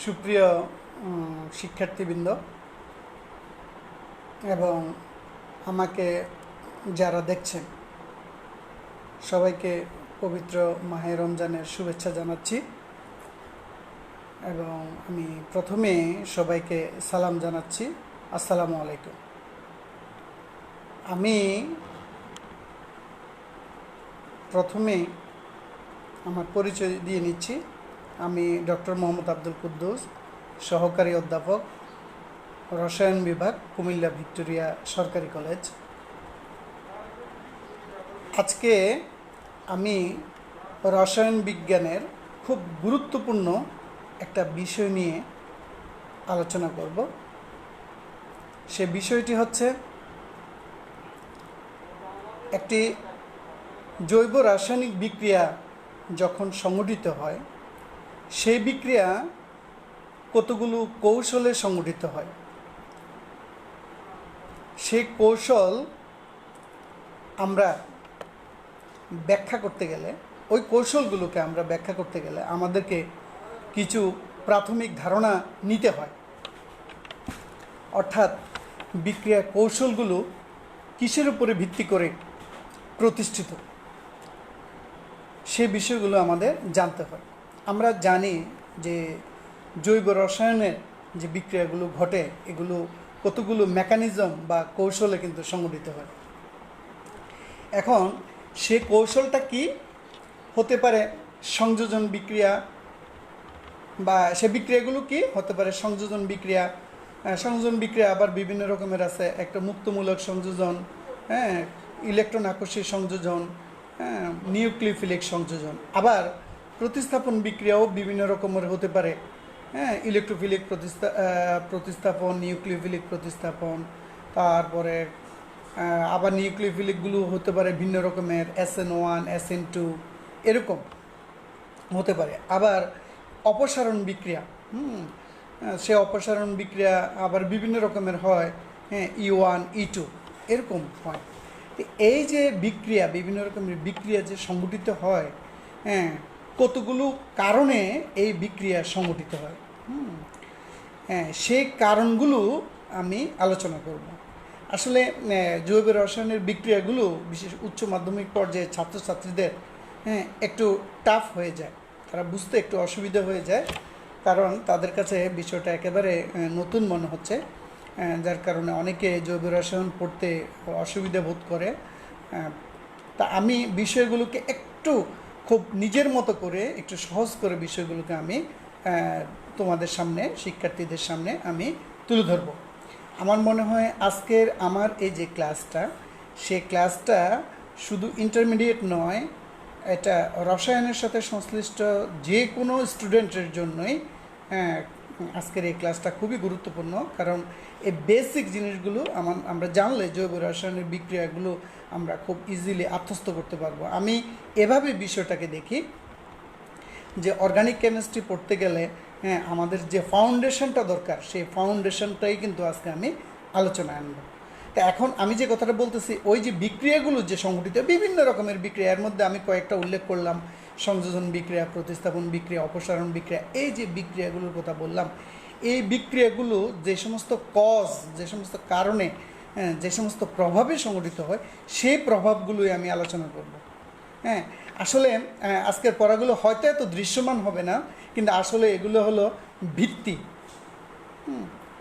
সুপ্রিয় শিক্ষার্থীবৃন্দ এবং আমাকে যারা দেখছেন সবাইকে পবিত্র মাহে রমজানের শুভেচ্ছা জানাচ্ছি এবং আমি প্রথমে সবাইকে সালাম জানাচ্ছি, আসসালামু আলাইকুম। আমি প্রথমে আমার পরিচয় দিয়ে নিচ্ছি। আমি ডক্টর মোহাম্মদ আব্দুল কুদ্দুস, সহকারী অধ্যাপক, রসায়ন বিভাগ, কুমিল্লা ভিক্টোরিয়া সরকারি কলেজ। আজকে আমি রসায়ন বিজ্ঞানের খুব গুরুত্বপূর্ণ একটা বিষয় নিয়ে আলোচনা করব। সে বিষয়টি হচ্ছে একটি জৈব রাসায়নিক বিক্রিয়া যখন সংঘটিত হয় সেই বিক্রিয়া কতগুলো কৌশলে সংঘটিত হয়। সেই কৌশল আমরা ব্যাখ্যা করতে গেলে, ওই কৌশলগুলোকে আমরা ব্যাখ্যা করতে গেলে আমাদেরকে কিছু প্রাথমিক ধারণা নিতে হয়। অর্থাৎ বিক্রিয়া কৌশলগুলো কিসের উপরে ভিত্তি করে প্রতিষ্ঠিত, সে বিষয়গুলো আমাদের জানতে হয়। আমরা জানি যে জৈব রসায়নের যে বিক্রিয়াগুলো ঘটে এগুলো কতগুলো মেকানিজম বা কৌশলে কিন্তু সংঘটিত হয়। এখন সে কৌশলটা কি হতে পারে? সংযোজন বিক্রিয়া, বা সে বিক্রিয়াগুলো কি হতে পারে? সংযোজন বিক্রিয়া। সংযোজন বিক্রিয়া আবার বিভিন্ন রকমের আছে। একটা মুক্তমূলক সংযোজন, ইলেকট্রন আকর্ষী সংযোজন, নিউক্লিওফিলিক সংযোজন। আবার প্রতিস্থাপন বিক্রিয়াও বিভিন্ন রকমের হতে পারে। ইলেকট্রোফিলিক প্রতিস্থাপন, নিউক্লিওফিলিক প্রতিস্থাপন, তারপরে আবার নিউক্লিওফিলিকগুলো হতে পারে ভিন্ন রকমের, SN1, SN2 এরকম হতে পারে। আবার অপসারণ বিক্রিয়া, সে অপসারণ বিক্রিয়া আবার বিভিন্ন রকমের হয়, E1, E2 এরকম হয়। এই যে বিক্রিয়া, বিভিন্ন রকমের বিক্রিয়া যে সংঘটিত হয়, কতগুলো কারণে এই বিক্রিয়া সংঘটিত হয়, সেই কারণগুলো আমি আলোচনা করব। আসলে জৈব রসায়নের বিক্রিয়াগুলো বিশেষ উচ্চ মাধ্যমিক পর্যায়ে ছাত্রছাত্রীদের একটু টাফ হয়ে যায়, তারা বুঝতে একটু অসুবিধা হয়ে যায়, কারণ তাদের কাছে বিষয়টা একেবারে নতুন মনে হচ্ছে, যার কারণে অনেকে জৈব রসায়ন পড়তে অসুবিধা বোধ করে। তা আমি বিষয়গুলোকে একটু খুব নিজের মতো করে একটু সহজ করে বিষয়গুলোকে আমি তোমাদের সামনে, শিক্ষার্থীদের সামনে আমি তুলে ধরব। আমার মনে হয় আজকের আমার এই যে ক্লাসটা, সে ক্লাসটা শুধু ইন্টারমিডিয়েট নয়, এটা রসায়নের সাথে সংশ্লিষ্ট যে কোনো স্টুডেন্টের জন্যই আজকের এই ক্লাসটা খুবই গুরুত্বপূর্ণ। কারণ এই বেসিক জিনিসগুলো আমরা জানলে জৈব রসায়নের বিক্রিয়াগুলো আমরা খুব ইজিলি আত্মস্থ করতে পারবো। আমি এভাবে বিষয়টাকে দেখি যে অর্গানিক কেমিস্ট্রি পড়তে গেলে আমাদের যে ফাউন্ডেশনটা দরকার, সেই ফাউন্ডেশনটাই কিন্তু আজকে আমি আলোচনায় আনব। তা এখন আমি যে কথাটা বলতেছি, ওই যে বিক্রিয়াগুলো যে সংঘটিত, বিভিন্ন রকমের বিক্রিয়া, এর মধ্যে আমি কয়েকটা উল্লেখ করলাম: সংযোজন বিক্রিয়া, প্রতিস্থাপন বিক্রিয়া, অপসারণ বিক্রিয়া। এই যে বিক্রিয়াগুলোর কথা বললাম, এই বিক্রিয়াগুলো যে সমস্ত কজ, যে সমস্ত কারণে, যে সমস্ত প্রভাবে সংঘটিত হয়, সেই প্রভাবগুলোই আমি আলোচনা করব। আসলে আজকের পড়াগুলো হয়তো এত দৃশ্যমান হবে না, কিন্তু আসলে এগুলো হলো ভিত্তি।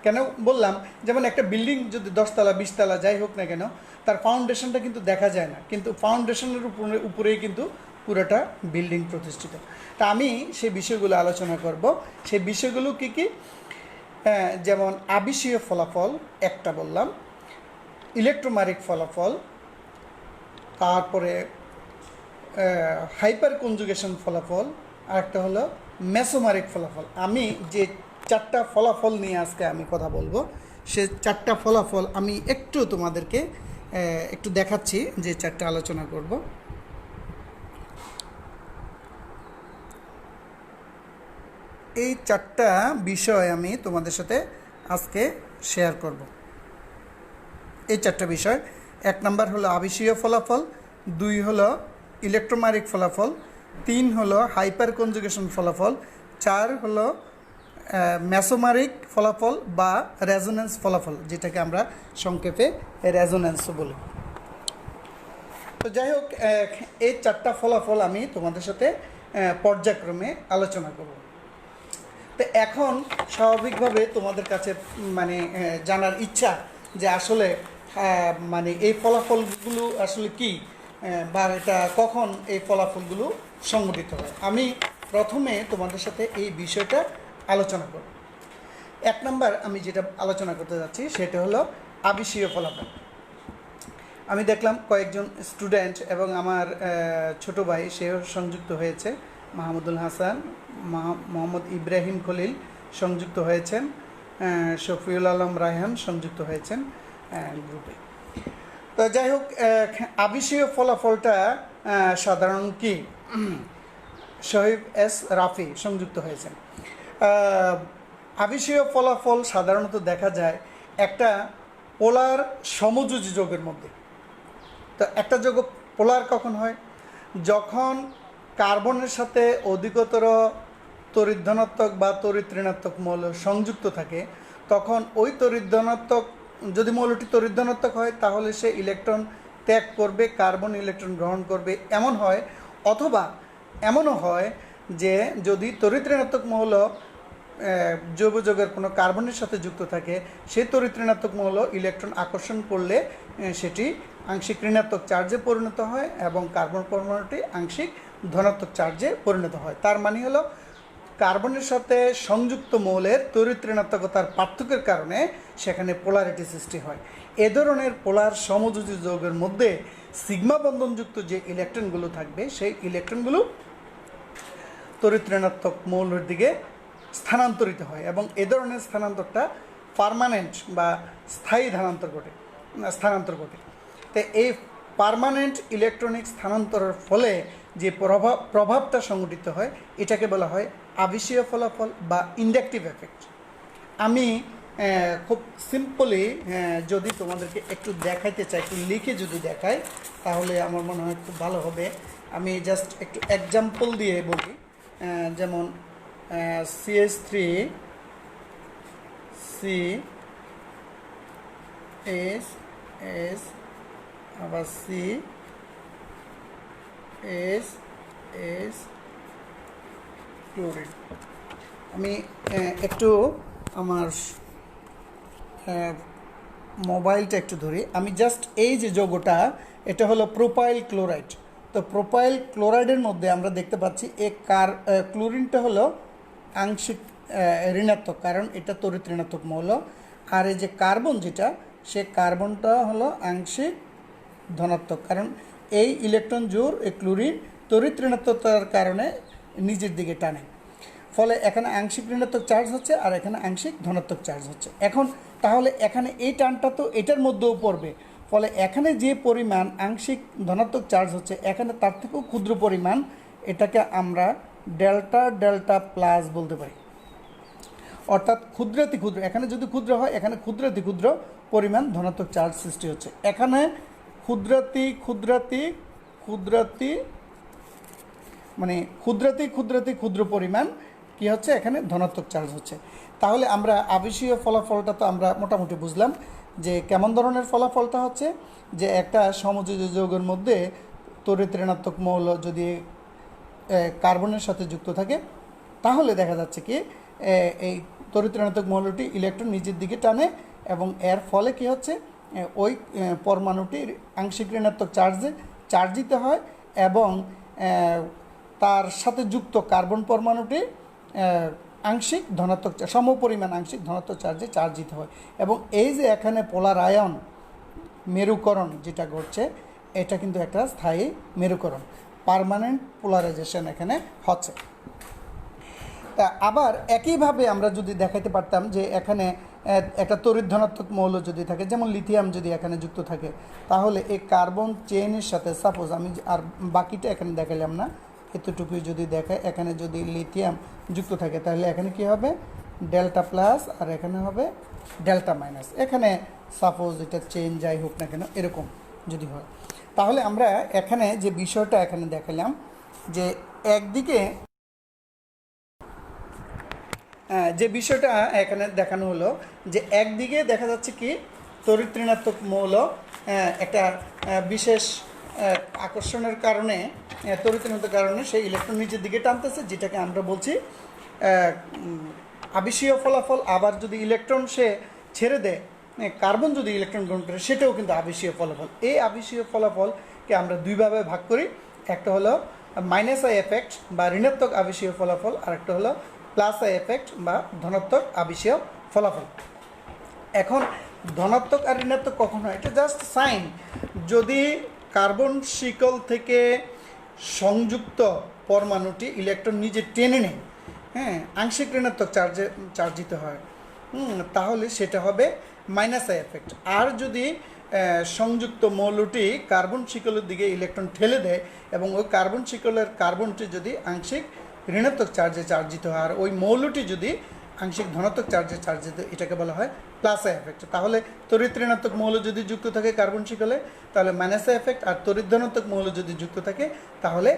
কেন বললাম? যেমন একটা বিল্ডিং যদি 10 তলা 20 তলা যাই হোক না কেন, তার ফাউন্ডেশনটা কিন্তু দেখা যায় না, কিন্তু ফাউন্ডেশনের উপরেই কিন্তু পুরোটা বিল্ডিং প্রতিষ্ঠিত। তা আমি সেই বিষয়গুলো আলোচনা করব। সেই বিষয়গুলো কি কি? যেমন আবেশীয় ফলাফল একটা বললাম, ইলেকট্রোমারিক ফলাফল, তারপরে হাইপার কনজুগেশন ফলাফল, আর একটা হলো মেসোমারিক ফলাফল। আমি যে 4টা ফলাফল নিয়ে আজকে আমি কথা বলবো, সে 4টা ফলাফল আমি একটু তোমাদেরকে একটু দেখাচ্ছি, যে 4টা আলোচনা করব। এই 4টা বিষয় আমি তোমাদের সাথে আজকে শেয়ার করব। এই 4টা বিষয়: 1 নম্বর হলো আবেশীয় ফলাফল, 2 হলো ইলেকট্রোমারিক ফলাফল, 3 হলো হাইপার কনজুগেশন ফলাফল, 4 হলো মেসোমারিক ফলাফল বা রেজোন্যান্স ফলাফল, যেটাকে আমরা সংক্ষেপে রেজোন্যান্সও বলি। তো যাই হোক, এই 4টা ফলাফল আমি তোমাদের সাথে পর্যায়ক্রমে আলোচনা করব। তো এখন স্বাভাবিকভাবে তোমাদের কাছে মানে জানার ইচ্ছা যে আসলে মানে এই ফলাফলগুলো আসলে কি, বা এটা কখন এই ফলাফলগুলো সংঘটিত হয়। আমি প্রথমে তোমাদের সাথে এই বিষয়টা আলোচনা করব। 1 নম্বর আমি যেটা আলোচনা করতে যাচ্ছি সেটা হলো আবিষীয় ফলাফল। আমি দেখলাম কয়েকজন স্টুডেন্ট এবং আমার ছোট ভাই সেও সংযুক্ত হয়েছে, মাহমুদুল হাসান, মোহাম্মদ ইব্রাহিম খলিল সংযুক্ত হয়েছেন, শফিউল আলম রায়হান সংযুক্ত হয়েছেন গ্রুপে। তো যাই হোক, আবিষীয় ফলাফলটা সাধারণ কি, শহীদ এস রাফি সংযুক্ত হয়েছেন। আবিষীয় ফলাফল সাধারণত দেখা যায় একটা পোলার সমযোজী যৌগের মধ্যে। তো একটা যৌগ পোলার কখন হয়, যখন কার্বনের সাথে অধিকতর তড়িৎ ধনাত্মক বা তড়িৎ ঋণাত্মক মৌল সংযুক্ত থাকে, তখন ওই তড়িৎ ধনাত্মক, যদি মৌলটি তড়িৎ ধনাত্মক হয় তাহলে সে ইলেকট্রন ত্যাগ করবে, কার্বন ইলেকট্রন গ্রহণ করবে, এমন হয়। অথবা এমনও হয় যে যদি তড়িৎ ঋণাত্মক মৌল জৈব যৌগের কোনো কার্বনের সাথে যুক্ত থাকে, সেই তড়িৎ ঋণাত্মক মৌল ইলেকট্রন আকর্ষণ করলে সেটি আংশিক ঋণাত্মক চার্জে পরিণত হয় এবং কার্বন পরমাণুটি আংশিক ধনাত্মক চার্জে পরিণত হয়। তার মানে হলো কার্বনের সাথে সংযুক্ত মৌলের তড়িৎ ঋণাত্মকতার পার্থক্যের কারণে সেখানে পোলারিটি সৃষ্টি হয়। এ ধরনের পোলার সমযোজী যৌগের মধ্যে সিগমা বন্ধনযুক্ত যে ইলেকট্রনগুলো থাকবে, সেই ইলেকট্রনগুলো তড়িৎ ঋণাত্মক মৌলের দিকে স্থানান্তরিত হয় এবং এ ধরনের স্থানান্তরটা পার্মানেন্ট বা স্থায়ী স্থানান্তর ঘটে। তো এই পার্মানেন্ট ইলেকট্রনিক স্থানান্তরের ফলে যে প্রভাবটা সংঘটিত হয়, এটাকে বলা হয় আবিষীয় ফলাফল বা ইন্ডাকটিভ এফেক্ট। আমি খুব সিম্পলি যদি তোমাদেরকে একটু দেখাইতে চাই, একটু লিখে যদি দেখাই তাহলে আমার মনে হয় খুব ভালো হবে। আমি জাস্ট একটু এক্সাম্পল দিয়ে বলি, যেমন CH3 CH আবার CH ক্লোরিন। আমি একটু আমার মোবাইলটা একটু ধরি। আমি জাস্ট এই যে যৌগটা, এটা হলো প্রোপাইল ক্লোরাইড। তো প্রোপাইল ক্লোরাইডের মধ্যে আমরা দেখতে পাচ্ছি ক্লোরিনটা হলো আংশিক ঋণাত্মক, কারণ এটা তড়িৎ ঋণাত্মক মৌল। আর এই যে কার্বন যেটা, সে কার্বনটা হলো আংশিক ধনাত্মক, কারণ এই ইলেকট্রন জোড় এই ক্লোরিন তড়িৎ ঋণাত্মকতার কারণে নিজের দিকে টানে। ফলে এখানে আংশিক ঋণাত্মক চার্জ হচ্ছে আর এখানে আংশিক ধনাত্মক চার্জ হচ্ছে। এখন তাহলে এখানে এই টানটা তো এটার মধ্যেও পড়বে, ফলে এখানে যে পরিমাণ আংশিক ধনাত্মক চার্জ হচ্ছে, এখানে তার থেকেও ক্ষুদ্র পরিমাণ, এটাকে আমরা ডেল্টা ডেল্টা প্লাস বলতে পারি। অর্থাৎ ক্ষুদ্রাতি ক্ষুদ্র, এখানে যদি ক্ষুদ্র হয় এখানে ক্ষুদ্রাতি ক্ষুদ্র পরিমাণ ধনাত্মক চার্জ সৃষ্টি হচ্ছে। এখানে ক্ষুদ্রাতি ক্ষুদ্রাতি ক্ষুদ্রাতি মানে ক্ষুদ্রাতি ক্ষুদ্রাতি ক্ষুদ্র পরিমাণ কি হচ্ছে, এখানে ধনাত্মক চার্জ হচ্ছে। তাহলে আমরা আবিষীয় ফলাফলটা তো আমরা মোটামুটি বুঝলাম যে কেমন ধরনের ফলাফলটা হচ্ছে, যে একটা সমযোজী যৌগের মধ্যে তড়িৎ ঋণাত্মক মৌল যদি কার্বনের সাথে যুক্ত থাকে, তাহলে দেখা যাচ্ছে কি এই তড়িৎ ঋণাত্মক মৌলটি ইলেকট্রন নিজের দিকে টানে এবং এর ফলে কি হচ্ছে, ওই পরমাণুটির আংশিক ঋণাত্মক চার্জিত হয় এবং তার সাথে যুক্ত কার্বন পরমাণুটি আংশিক ধনাত্মক সমপরিমাণ আংশিক ধনাত্মক চার্জে চার্জিত হয়। এবং এই যে এখানে পোলার আয়ন মেরুকরণ যেটা ঘটছে, এটা কিন্তু একটা স্থায়ী মেরুকরণ, পার্মানেন্ট পোলারাইজেশন এখানে হচ্ছে। আবার একইভাবে আমরা যদি দেখাতে পারতাম যে এখানে একটা তড়িৎ ধনাত্মক মৌল যদি থাকে, যেমন লিথিয়াম যদি এখানে যুক্ত থাকে, তাহলে এই কার্বন চেইনের সাথে, সাপোজ আমি আর বাকিটা এখানে দেখালাম না, এতটুকুই যদি দেখায়, এখানে যদি লিথিয়াম যুক্ত থাকে তাহলে এখানে কি হবে, ডেল্টা প্লাস আর এখানে হবে ডেল্টা মাইনাস। এখানে সাপোজ এটা চেইন যাই হোক না কেন এরকম যদি হয়, তাহলে আমরা এখানে যে বিষয়টা এখানে দেখালাম যে একদিকে যে বিষয়টা এখানে দেখানো হলো যে একদিকে দেখা যাচ্ছে কি তড়িৎ ঋণাত্মক মৌল একটা বিশেষ আকর্ষণের কারণে তড়িৎ ঋণাত্মক কারণে সেই ইলেকট্রন নিচের দিকে টানতেছে, যেটাকে আমরা বলছি আবেশীয় ফলাফল। আবার যদি ইলেকট্রন সে ছেড়ে দেয়, কার্বন যদি ইলেকট্রন গ্রহণ করে, সেটাও কিন্তু আবেশীয় ফলাফল। এই আবেশীয় ফলাফলকে আমরা দুইভাবে ভাগ করি, একটা হলো মাইনাস আই এফেক্ট বা ঋণাত্মক আবেশীয় ফলাফল, আর একটা হলো প্লাস আই এফেক্ট বা ধনাত্মক আবেশীয় ফলাফল। এখন ধনাত্মক আর ঋণাত্মক কখন হয়, এটা জাস্ট সাইন। যদি কার্বন শিকল থেকে সংযুক্ত পরমাণুটি ইলেকট্রন নিজে টেনে নেয়, হ্যাঁ, আংশিক ঋণাত্মক চার্জিত হয়, তাহলে সেটা হবে মাইনাস আই এফেক্ট। আর যদি সংযুক্ত মৌলটি কার্বন শিকলের দিকে ইলেকট্রন ঠেলে দেয় এবং ওই কার্বন শিকলের কার্বনটি যদি আংশিক ঋণাত্মক চার্জে চার্জিত হয় আর ওই মৌলটি যদি আংশিক ধনাত্মক চার্জে চার্জিত, এটাকে বলা হয় প্লাস আই এফেক্ট। তাহলে তড়িৎ ঋণাত্মক মৌল যদি যুক্ত থাকে কার্বন শিকলে, তাহলে মাইনাস আই এফেক্ট, আর তড়িৎ ধনাত্মক মৌল যদি যুক্ত থাকে তাহলে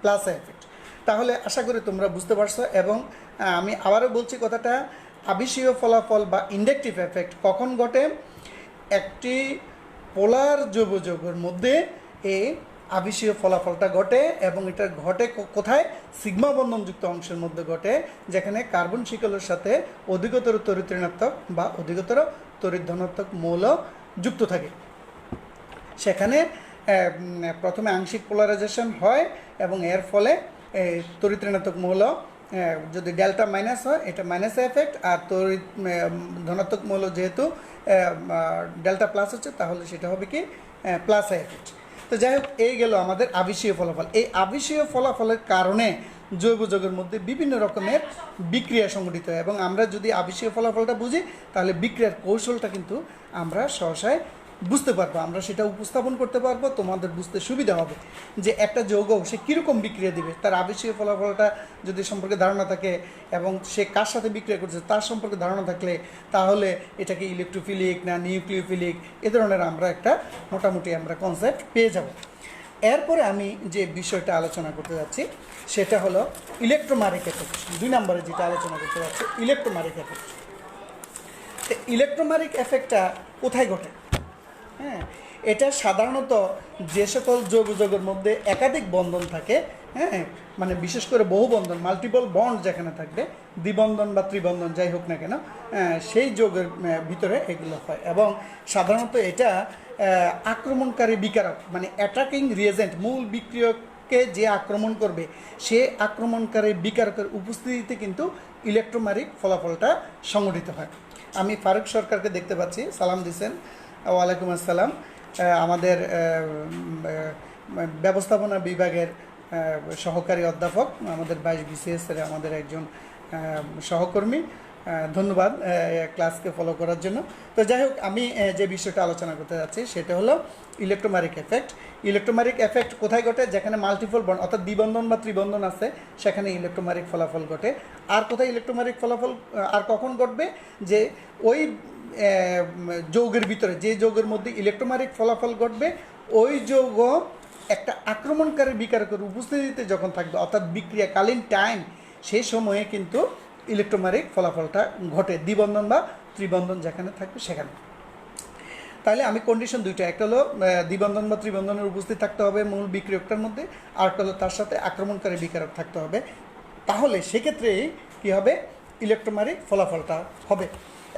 প্লাস আই এফেক্ট। তাহলে আশা করি তোমরা বুঝতে পারছো। এবং আমি আবারও বলছি কথাটা, আবেশীয় ফলাফল বা ইন্ডাকটিভ এফেক্ট কখন ঘটে, একটি পোলার জৈব যৌগের মধ্যে এই আবেশীয় ফলাফলটা ঘটে, এবং এটা ঘটে কোথায়, সিগমা বন্ধনযুক্ত অংশের মধ্যে ঘটে, যেখানে কার্বন শিকলের সাথে অধিকতর তড়িৎ ঋণাত্মক বা অধিকতর তড়িৎ ধনাত্মক মৌল যুক্ত থাকে। সেখানে প্রথমে আংশিক পোলারাইজেশন হয় এবং এর ফলে তড়িৎ ঋণাত্মক মৌল যদি ডেল্টা মাইনাস হয়, এটা মাইনাস এফেক্ট, আর তড়িৎ ধনাত্মক মৌল যেহেতু ডেল্টা প্লাস হচ্ছে, তাহলে সেটা হবে কি প্লাস এফেক্ট। তো যাই হোক, এই গেল আমাদের আবেশীয় ফলাফল। এই আবেশীয় ফলাফলের কারণে জৈব যৌগের মধ্যে বিভিন্ন রকমের বিক্রিয়া সংঘটিত হয়, এবং আমরা যদি আবেশীয় ফলাফলটা বুঝি, তাহলে বিক্রিয়ার কৌশলটা কিন্তু আমরা সহসায় বুঝতে পারবো, আমরা সেটা উপস্থাপন করতে পারবো, তোমাদের বুঝতে সুবিধা হবে যে একটা যৌগ সে কীরকম বিক্রিয়া দিবে। তার আবেশীয় ফলাফলটা যদি সম্পর্কে ধারণা থাকে এবং সে কার সাথে বিক্রিয়া করছে তার সম্পর্কে ধারণা থাকলে, তাহলে এটাকে ইলেকট্রোফিলিক না নিউক্লিওফিলিক, এ ধরনের আমরা একটা মোটামুটি আমরা কনসেপ্ট পেয়ে যাব। এরপরে আমি যে বিষয়টা আলোচনা করতে যাচ্ছি সেটা হলো ইলেকট্রোমারিক এফেক্ট। 2 নম্বরে যেটা আলোচনা করতে যাচ্ছি ইলেকট্রোমারিক এফেক্ট। ইলেকট্রোমারিক এফেক্টটা কোথায় ঘটে? হ্যাঁ, এটা সাধারণত যে সকল যৌগ যৌগের মধ্যে একাধিক বন্ধন থাকে, হ্যাঁ, মানে বিশেষ করে বহু বন্ধন, মাল্টিপল বন্ড যেখানে থাকবে, দ্বিবন্ধন বা ত্রিবন্ধন যাই হোক না কেন, সেই যৌগের ভিতরে এগুলো হয়। এবং সাধারণত এটা আক্রমণকারী বিকারক, মানে অ্যাটাকিং রিয়েজেন্ট, মূল বিক্রিয়ককে যে আক্রমণ করবে সে আক্রমণকারী বিকারকের উপস্থিতিতে কিন্তু ইলেকট্রোমারিক ফলাফলটা সংঘটিত হয়। আমি ফারুক সরকারকে দেখতে পাচ্ছি, সালাম দিছেন। ওয়ালাইকুম আসসালাম। আমাদের ব্যবস্থাপনা বিভাগের সহকারী অধ্যাপক, আমাদের 22 BCS-এর আমাদের একজন সহকর্মী। ধন্যবাদ ক্লাসকে ফলো করার জন্য। তো যাই হোক, আমি যে বিষয়টা আলোচনা করতে যাচ্ছি সেটা হলো ইলেকট্রোমারিক এফেক্ট। ইলেকট্রোমারিক এফেক্ট কোথায় ঘটে? যেখানে মাল্টিপল বন্ড অর্থাৎ দ্বিবন্ধন বা ত্রিবন্ধন আছে, সেখানে ইলেকট্রোমারিক ফলাফল ঘটে। আর কোথায় ইলেকট্রোমারিক ফলাফল আর কখন ঘটবে? যে ওই যৌগের ভিতরে, যে যৌগের মধ্যে ইলেকট্রোমারিক ফলাফল ঘটবে, ওই যৌগ একটা আক্রমণকারী বিকারকের উপস্থিতিতে যখন থাকবে, অর্থাৎ বিক্রিয়াকালীন টাইম, সেই সময়ে কিন্তু ইলেকট্রোমারিক ফলাফলটা ঘটে, দ্বিবন্ধন বা ত্রিবন্ধন যেখানে থাকবে সেখানে। তাহলে আমি কন্ডিশন দুইটা, একটা হলো দ্বিবন্ধন বা ত্রিবন্ধনের উপস্থিত থাকতে হবে মূল বিক্রিয়কটার মধ্যে, আর একটা হলো তার সাথে আক্রমণকারী বিকারক থাকতে হবে। তাহলে সেক্ষেত্রে কী হবে? ইলেকট্রোমারিক ফলাফলটা হবে।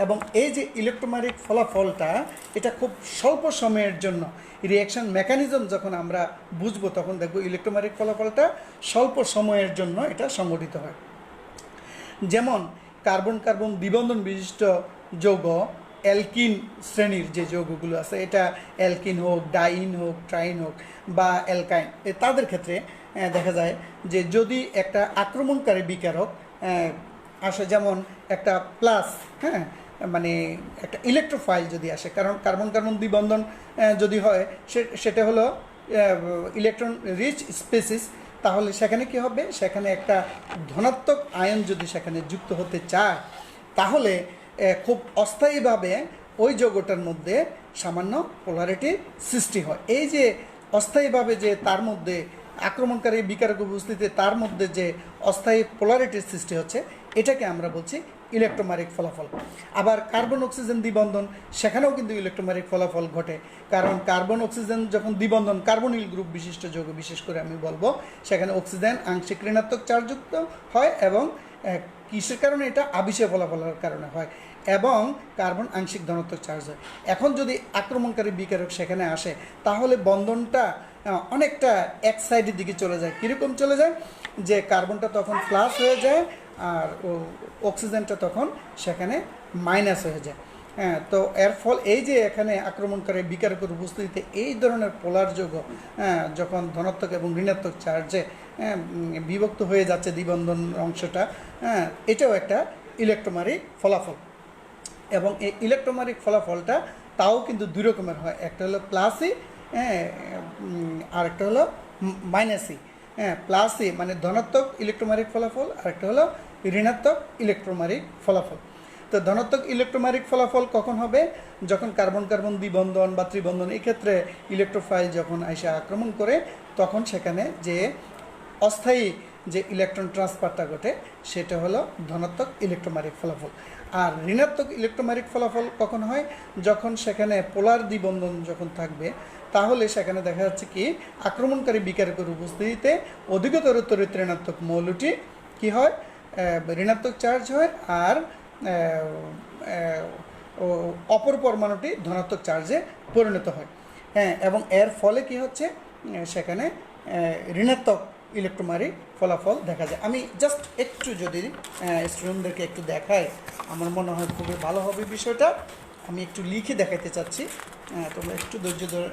এবং এই যে ইলেকট্রোমারিক ফলাফলটা, এটা খুব স্বল্প সময়ের জন্য, রিঅ্যাকশন মেকানিজম যখন আমরা বুঝবো তখন দেখব ইলেকট্রোমারিক ফলাফলটা স্বল্প সময়ের জন্য এটা সংঘটিত হয়। যেমন কার্বন কার্বন দ্বিবন্ধন বিশিষ্ট যৌগ, অ্যালকিন শ্রেণীর যে যৌগগুলো আছে, এটা অ্যালকিন হোক, ডাইন হোক, ট্রাইন হোক বা অ্যালকাইন, তাদের ক্ষেত্রে দেখা যায় যে যদি একটা আক্রমণকারী বিকারক আসে, যেমন একটা প্লাস, হ্যাঁ, মানে একটা ইলেকট্রোফাইল যদি আসে, কারণ কার্বন কার্বন দ্বিবন্ধন যদি হয় সেটা হলো ইলেকট্রন রিচ স্পেসিস, তাহলে সেখানে কি হবে? সেখানে একটা ধনাত্মক আয়ন যদি সেখানে যুক্ত হতে চায়, তাহলে খুব অস্থায়ীভাবে ওই যৌগটার মধ্যে সামান্য পোলারিটি সৃষ্টি হয়। এই যে অস্থায়ীভাবে যে তার মধ্যে আক্রমণকারী বিকারক উপস্থিতিতে তার মধ্যে যে অস্থায়ী পোলারিটির সৃষ্টি হচ্ছে এটাকে আমরা বলছি ইলেকট্রোম্যাগনেটিক ফলাফল। আবার কার্বন অক্সিজেন দ্বিবন্ধন, সেখানেও কিন্তু ইলেকট্রোম্যাগনেটিক ফলাফল ঘটে, কারণ কার্বন অক্সিজেন যখন দ্বিবন্ধন কার্বনিল গ্রুপ বিশিষ্ট যৌগ, বিশেষ করে আমি বলবো সেখানে অক্সিজেন আংশিক ঋণাত্মক চার্জযুক্ত হয় এবং কিসের কারণে এটা আবিষের ফলাফলের কারণে হয়, এবং কার্বন আংশিক ধনাত্মক চার্জ হয়। এখন যদি আক্রমণকারী বিকারক সেখানে আসে তাহলে বন্ধনটা অনেকটা এক সাইডের দিকে চলে যায়। কীরকম চলে যায়, যে কার্বনটা তখন প্লাস হয়ে যায় আর অক্সিজেনটা তখন সেখানে মাইনাস হয়ে যায়। হ্যাঁ, তো এর ফল এই যে এখানে আক্রমণকারী বিকারকের উপস্থিতিতে এই ধরনের পোলার যৌগ যখন ধনাত্মক এবং ঋণাত্মক চার্জে বিভক্ত হয়ে যাচ্ছে দ্বিবন্ধন অংশটা, এটাও একটা ইলেকট্রোম্যাগনেটিক ফলাফল। এবং এই ইলেকট্রোম্যাগনেটিক ফলাফলটা তাও কিন্তু দুই রকমের হয়, একটা হলো প্লাসই, আর একটা হলো মাইনাসই। প্লাসই মানে ধনাত্মক ইলেকট্রোম্যাগনেটিক ফলাফল, আর একটা হলো ঋণাত্মক ইলেকট্রোম্যাগনেটিক ফলাফল। তো ধনাত্মক ইলেকট্রোম্যাগনেটিক ফলাফল কখন হবে, যখন কার্বন কার্বন দ্বিবন্ধন বা ত্রিবন্ধন, এক্ষেত্রে ইলেকট্রোফাইল যখন এসে আক্রমণ করে তখন সেখানে যে অস্থায়ী যে ইলেকট্রন ট্রান্সফারটা ঘটে সেটা হলো ধনাত্মক ইলেকট্রোম্যাগনেটিক ফলাফল। আর ঋণাত্মক ইলেকট্রোম্যাগনেটিক ফলাফল কখন হয়, যখন সেখানে পোলার দ্বিবন্ধন যখন থাকবে, তাহলে সেখানে দেখা যাচ্ছে কি আক্রমণকারী বিকারকের উপস্থিতিতে অধিকতর তড়িৎ ঋণাত্মক মৌলটি কি হয়, ঋণাত্মক চার্জ হয়, আর অপর পরমাণুটি ধনাত্মক চার্জে পরিণত হয়। হ্যাঁ, এবং এর ফলে কি হচ্ছে, সেখানে ঋণাত্মক ইলেকট্রোম্যাগনেটিক ফলাফল দেখা যায়। আমি জাস্ট একটু যদি স্টুডেন্টদেরকে একটু দেখাই, আমার মনে হয় খুবই ভালো হবে বিষয়টা। আমি একটু লিখে দেখাতে চাচ্ছি, তোমরা একটু ধৈর্য ধরে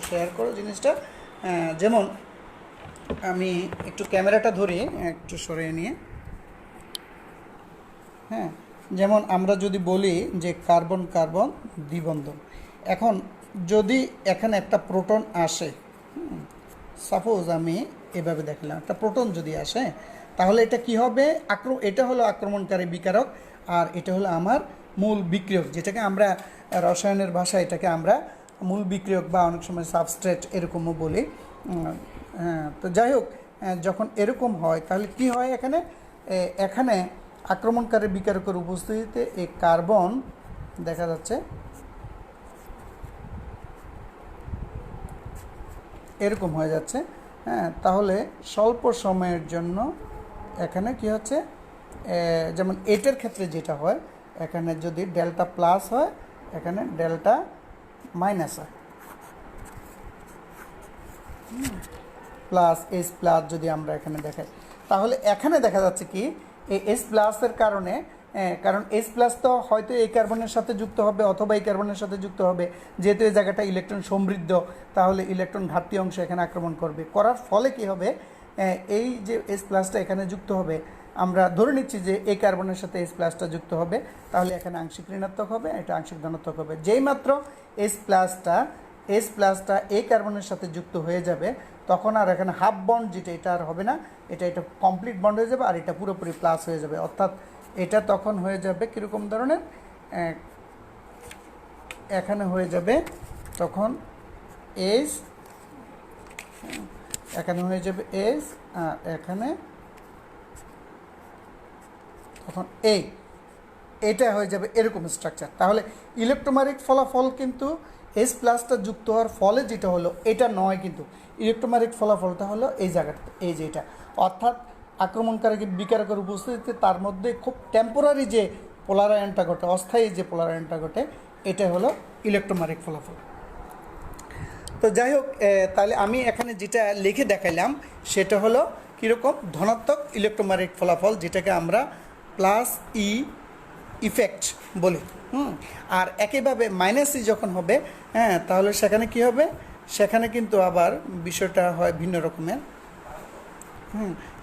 শেয়ার করো জিনিসটা। যেমন আমি একটু ক্যামেরাটা ধরে একটু সরিয়ে নিয়ে, হ্যাঁ, যেমন আমরা যদি বলি যে কার্বন কার্বন দ্বিবন্ধন, এখন যদি এখানে একটা প্রোটন আসে, সাপোজ আমি এভাবে দেখলাম একটা প্রোটন যদি আসে, তাহলে এটা কি হবে, এটা হলো আক্রমণকারী বিকারক, আর এটা হলো আমার মূল বিক্রিয়ক, যেটাকে আমরা রসায়নের ভাষায় এটাকে আমরা মূল বিক্রিয়ক বা অনেক সময় সাবস্ট্রেট এরকমও বলি। তো যাই হোক, যখন এরকম হয় তাহলে কি হয়, এখানে আক্রমণকারী বিকারকের উপস্থিতিতে এই কার্বন দেখা যাচ্ছে এরকম হয়ে যাচ্ছে। হ্যাঁ, তাহলে স্বল্প সময়ের জন্য এখানে কি হচ্ছে, যেমন এটার ক্ষেত্রে যেটা হয়, এখানে যদি ডেল্টা প্লাস হয়, এখানে ডেল্টা মাইনাস হয়, প্লাস এস প্লাস যদি আমরা এখানে দেখাই, তাহলে এখানে দেখা যাচ্ছে কি এই এস প্লাসের কারণে, কারণ এস প্লাস তো হয়তো এই কার্বনের সাথে যুক্ত হবে অথবা এই কার্বনের সাথে যুক্ত হবে, যেহেতু এই জায়গাটা ইলেকট্রন সমৃদ্ধ, তাহলে ইলেকট্রন ঘাটতি অংশ এখানে আক্রমণ করবে, করার ফলে কি হবে, এই যে এস প্লাসটা এখানে যুক্ত হবে, আমরা ধরে নিচ্ছি যে এই কার্বনের সাথে এস প্লাসটা যুক্ত হবে, তাহলে এখানে আংশিক ঋণাত্মক হবে, এটা আংশিক ধনাত্মক হবে। যেই মাত্র এস প্লাসটা এই কার্বনের সাথে যুক্ত হয়ে যাবে, তখন আর এখানে হাফ বন্ড যেটা, এটা আর হবে না, এটা কমপ্লিট বন্ড হয়ে যাবে, আর এটা পুরোপুরি প্লাস হয়ে যাবে। অর্থাৎ এটা তখন হয়ে যাবে কীরকম ধরনের, এখানে হয়ে যাবে তখন এস, এখানে হয়ে যাবে এস, আর এখানে তখন এটা হয়ে যাবে এরকম স্ট্রাকচার। তাহলে ইলেকট্রোম্যাগনেটিক ফলাফল কিন্তু এস প্লাসটা যুক্ত হওয়ার ফলে যেটা হলো এটা নয়, কিন্তু ইলেকট্রোম্যাগনেটিক ফলাফলটা হলো এই জায়গাটা, এই যে এটা, অর্থাৎ আক্রমণকারী বিকারকের উপস্থিতিতে তার মধ্যে খুব টেম্পোরারি যে পোলারায়নটা ঘটে, অস্থায়ী যে পোলারায়নটা ঘটে, এটা হলো ইলেকট্রোম্যাগনেটিক ফলাফল। তো যাই হোক, তাহলে আমি এখানে যেটা লিখে দেখাইলাম সেটা হলো কীরকম, ধনাত্মক ইলেকট্রোম্যাগনেটিক ফলাফল, যেটাকে আমরা প্লাস ই ইফেক্ট বলি। আর একইভাবে মাইনাস ই যখন হবে, হ্যাঁ, তাহলে সেখানে কি হবে, সেখানে কিন্তু আবার বিষয়টা হয় ভিন্ন রকমের।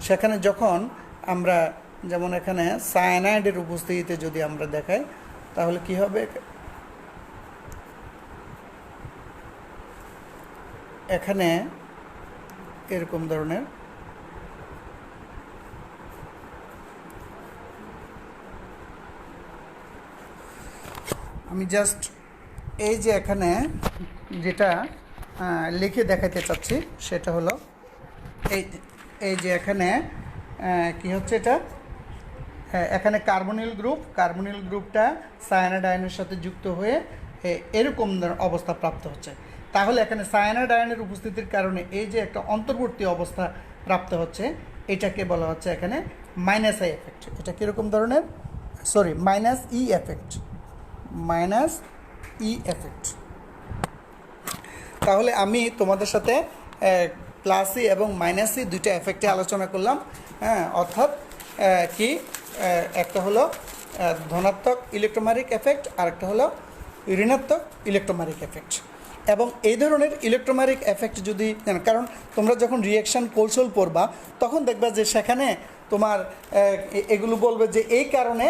সেখানে যখন আমরা যেমন এখানে সায়ানাইডের উপস্থিতিতে যদি আমরা দেখাই, তাহলে কি হবে, এখানে এরকম ধরনের আমি জাস্ট এই যে এখানে যেটা লিখে দেখাতে চাচ্ছি সেটা হলো এই এই যে এখানে কি হচ্ছে এটা, এখানে কার্বনিল গ্রুপটা সায়ানাইড আয়নের সাথে যুক্ত হয়ে এরকম অবস্থা প্রাপ্ত হচ্ছে। তাহলে এখানে সায়ানাইড আয়নের উপস্থিতির কারণে এই যে একটা অন্তর্বর্তী অবস্থা প্রাপ্ত হচ্ছে, এটাকে বলা হচ্ছে এখানে মাইনাস আই এফেক্ট। এটা কীরকম ধরনের, sorry minus E effect, minus E effect. তাহলে আমি তোমাদের সাথে প্লাস ই এবং মাইনাস ই দুইটা এফেক্টে আলোচনা করলাম। হ্যাঁ, অর্থাৎ কি, একটা হলো ধনাত্মক ইলেকট্রোম্যাগনেটিক এফেক্ট, আর একটা হলো ঋণাত্মক ইলেকট্রোম্যাগনেটিক এফেক্ট। এবং এই ধরনের ইলেকট্রোম্যাগনেটিক এফেক্ট যদি, কারণ তোমরা যখন রিঅ্যাকশান কৌশল পড়বা তখন দেখবা যে সেখানে তোমার এগুলো বলবে যে এই কারণে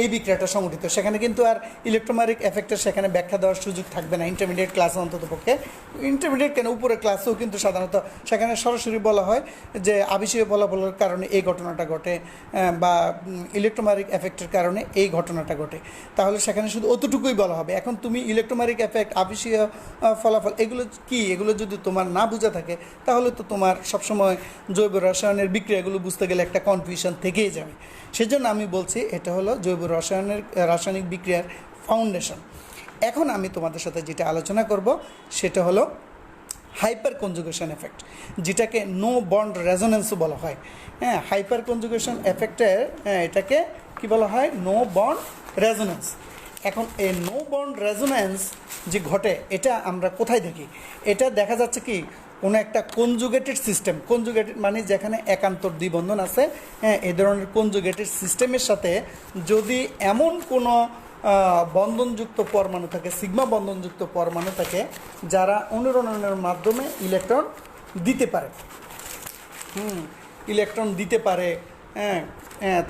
এই বিক্রিয়াটা সংঘটিত, সেখানে কিন্তু আর ইলেকট্রোম্যাগনেটিক এফেক্টের সেখানে ব্যাখ্যা দেওয়ার সুযোগ থাকবে না ইন্টারমিডিয়েট ক্লাসে, অন্ততপক্ষে ইন্টারমিডিয়েট কেন উপরের ক্লাসেও কিন্তু সাধারণত সেখানে সরাসরি বলা হয় যে আবেশীয় ফলাফলের কারণে এই ঘটনাটা ঘটে বা ইলেকট্রোম্যাগনেটিক এফেক্টের কারণে এই ঘটনাটা ঘটে। তাহলে সেখানে শুধু অতটুকুই বলা হবে। এখন তুমি ইলেকট্রোম্যাগনেটিক এফেক্ট, আবেশীয় ফলাফল এগুলো কি, এগুলো যদি তোমার না বোঝা থাকে তাহলে তো তোমার সবসময় জৈব রসায়নের বিক্রিয়াগুলো বুঝতে গেলে একটা কনফিউশন থেকেই যাবে। সেজন্য আমি বলছি এটা হলো জৈব রাসায়নিক বিক্রিয়ার ফাউন্ডেশন। এখন আমি তোমাদের সাথে যেটা আলোচনা করব সেটা হলো হাইপার কনজুগেশন এফেক্ট, যেটাকে নো বন্ড রেজোনেন্সও বলা হয়। হ্যাঁ, হাইপার কনজুগেশন এফেক্টের এটাকে কি বলা হয়, নো বন্ড রেজোনেন্স। এখন এই নো বন্ড রেজোনেন্স যে ঘটে এটা আমরা কোথায় দেখি? এটা দেখা যাচ্ছে কি, কোনো একটা কনজুগেটেড সিস্টেম, কনজুগেটেড মানে যেখানে একান্তর দ্বিবন্ধন আছে, হ্যাঁ, এই ধরনের কনজুগেটেড সিস্টেমের সাথে যদি এমন কোনো বন্ধনযুক্ত পরমাণু থাকে, সিগমা বন্ধনযুক্ত পরমাণু থাকে যারা অনুরণনের মাধ্যমে ইলেকট্রন দিতে পারে, ইলেকট্রন দিতে পারে, হ্যাঁ,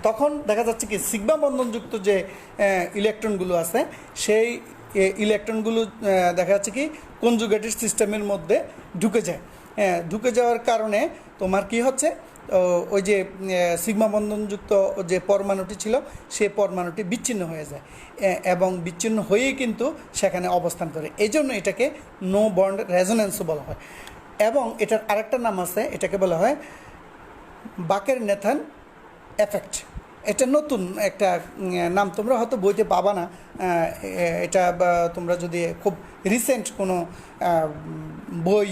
তখন দেখা যাচ্ছে কি সিগমা বন্ধনযুক্ত যে ইলেকট্রনগুলো আছে সেই ইলেকট্রনগুলো দেখা যাচ্ছে কি কনজুগেটেড সিস্টেমের মধ্যে ঢুকে যায়। ঢুকে যাওয়ার কারণে তোমার কি হচ্ছে, ওই যে সিগমা বন্ধনযুক্ত যে পরমাণুটি ছিল সেই পরমাণুটি বিচ্ছিন্ন হয়ে যায় এবং বিচ্ছিন্ন হয়েই কিন্তু সেখানে অবস্থান করে। এই জন্য এটাকে নো বন্ড রেজোনেন্সও বলা হয়। এবং এটার আরেকটা নাম আছে, এটাকে বলা হয় বাকের-নেথান এফেক্ট। এটা নতুন একটা নাম, তোমরা হয়তো বইতে পাবা না এটা, তোমরা যদি খুব রিসেন্ট কোনো বই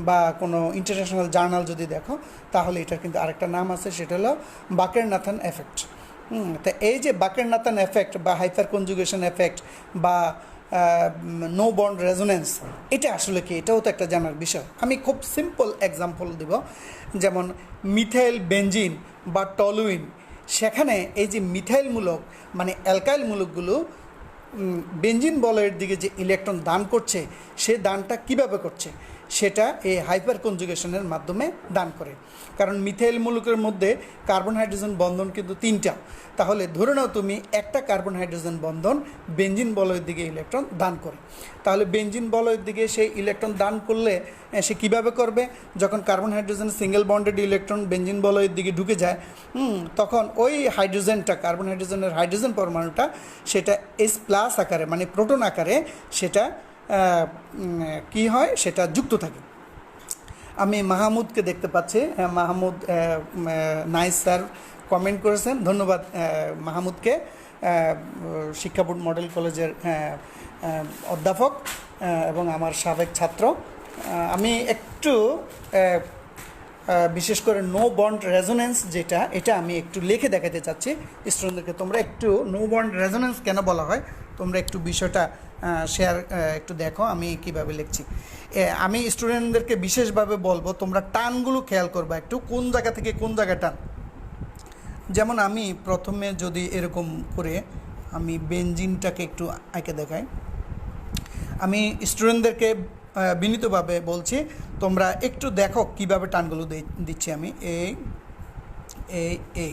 বা কোনো ইন্টারন্যাশনাল জার্নাল যদি দেখো তাহলে এটার কিন্তু আরেকটা নাম আছে, সেটা হলো বাকের-নাথান এফেক্ট। তো এই যে বাকের-নাথান এফেক্ট বা হাইপার কনজুগেশন এফেক্ট বা নো বন্ড রেজোনেন্স, এটা আসলে কি, এটাও তো একটা জানার বিষয়। আমি খুব সিম্পল এক্সাম্পল দেব, যেমন মিথাইল বেনজিন বা টলুইন, সেখানে এই যে মিথাইলমূলক মানে অ্যালকাইল মূলকগুলো বেনজিন বলয়ের দিকে যে ইলেকট্রন দান করছে, সে দানটা কিভাবে করছে, সেটা এই হাইপার কনজুগেশনের মাধ্যমে দান করে। কারণ মিথাইল মূলকের মধ্যে কার্বন হাইড্রোজেন বন্ধন কিন্তু 3টা। তাহলে ধরে নাও তুমি একটা কার্বন হাইড্রোজেন বন্ধন বেনজিন বলয়ের দিকে ইলেকট্রন দান করে, তাহলে বেনজিন বলয়ের দিকে সেই ইলেকট্রন দান করলে সে কীভাবে করবে, যখন carbon hydrogen single bonded electron benzene বলয়ের দিকে ঢুকে যায়, তখন ওই হাইড্রোজেনটা, কার্বন হাইড্রোজেনের হাইড্রোজেন পরমাণুটা সেটা H+ আকারে মানে প্রোটন আকারে সেটা কি হয়, সেটা যুক্ত থাকে। আমি মাহমুদকে দেখতে পাচ্ছি, মাহমুদ নাইস স্যার কমেন্ট করেছেন, ধন্যবাদ মাহমুদকে, শিক্ষা বোর্ড মডেল কলেজের অধ্যাপক এবং আমার সাবেক ছাত্র। আমি একটু বিশেষ করে নো বন্ড রেজোনেন্স যেটা, এটা আমি একটু লিখে দেখাতে চাচ্ছি স্টুডেন্টদেরকে। তোমরা একটু নো বন্ড রেজোনেন্স কেন বলা হয় তোমরা একটু বিষয়টা শেয়ার একটু দেখো আমি কিভাবে লিখছি। আমি স্টুডেন্টদেরকে বিশেষভাবে বলবো তোমরা টানগুলো খেয়াল করবা একটু, কোন জায়গা থেকে কোন জায়গায় টান। যেমন আমি প্রথমে যদি এরকম করে আমি বেনজিনটাকে একটু আঁকে দেখাই, আমি স্টুডেন্টদেরকে বিনীতভাবে বলছি তোমরা একটু দেখো কিভাবে টানগুলো দিচ্ছি আমি। এই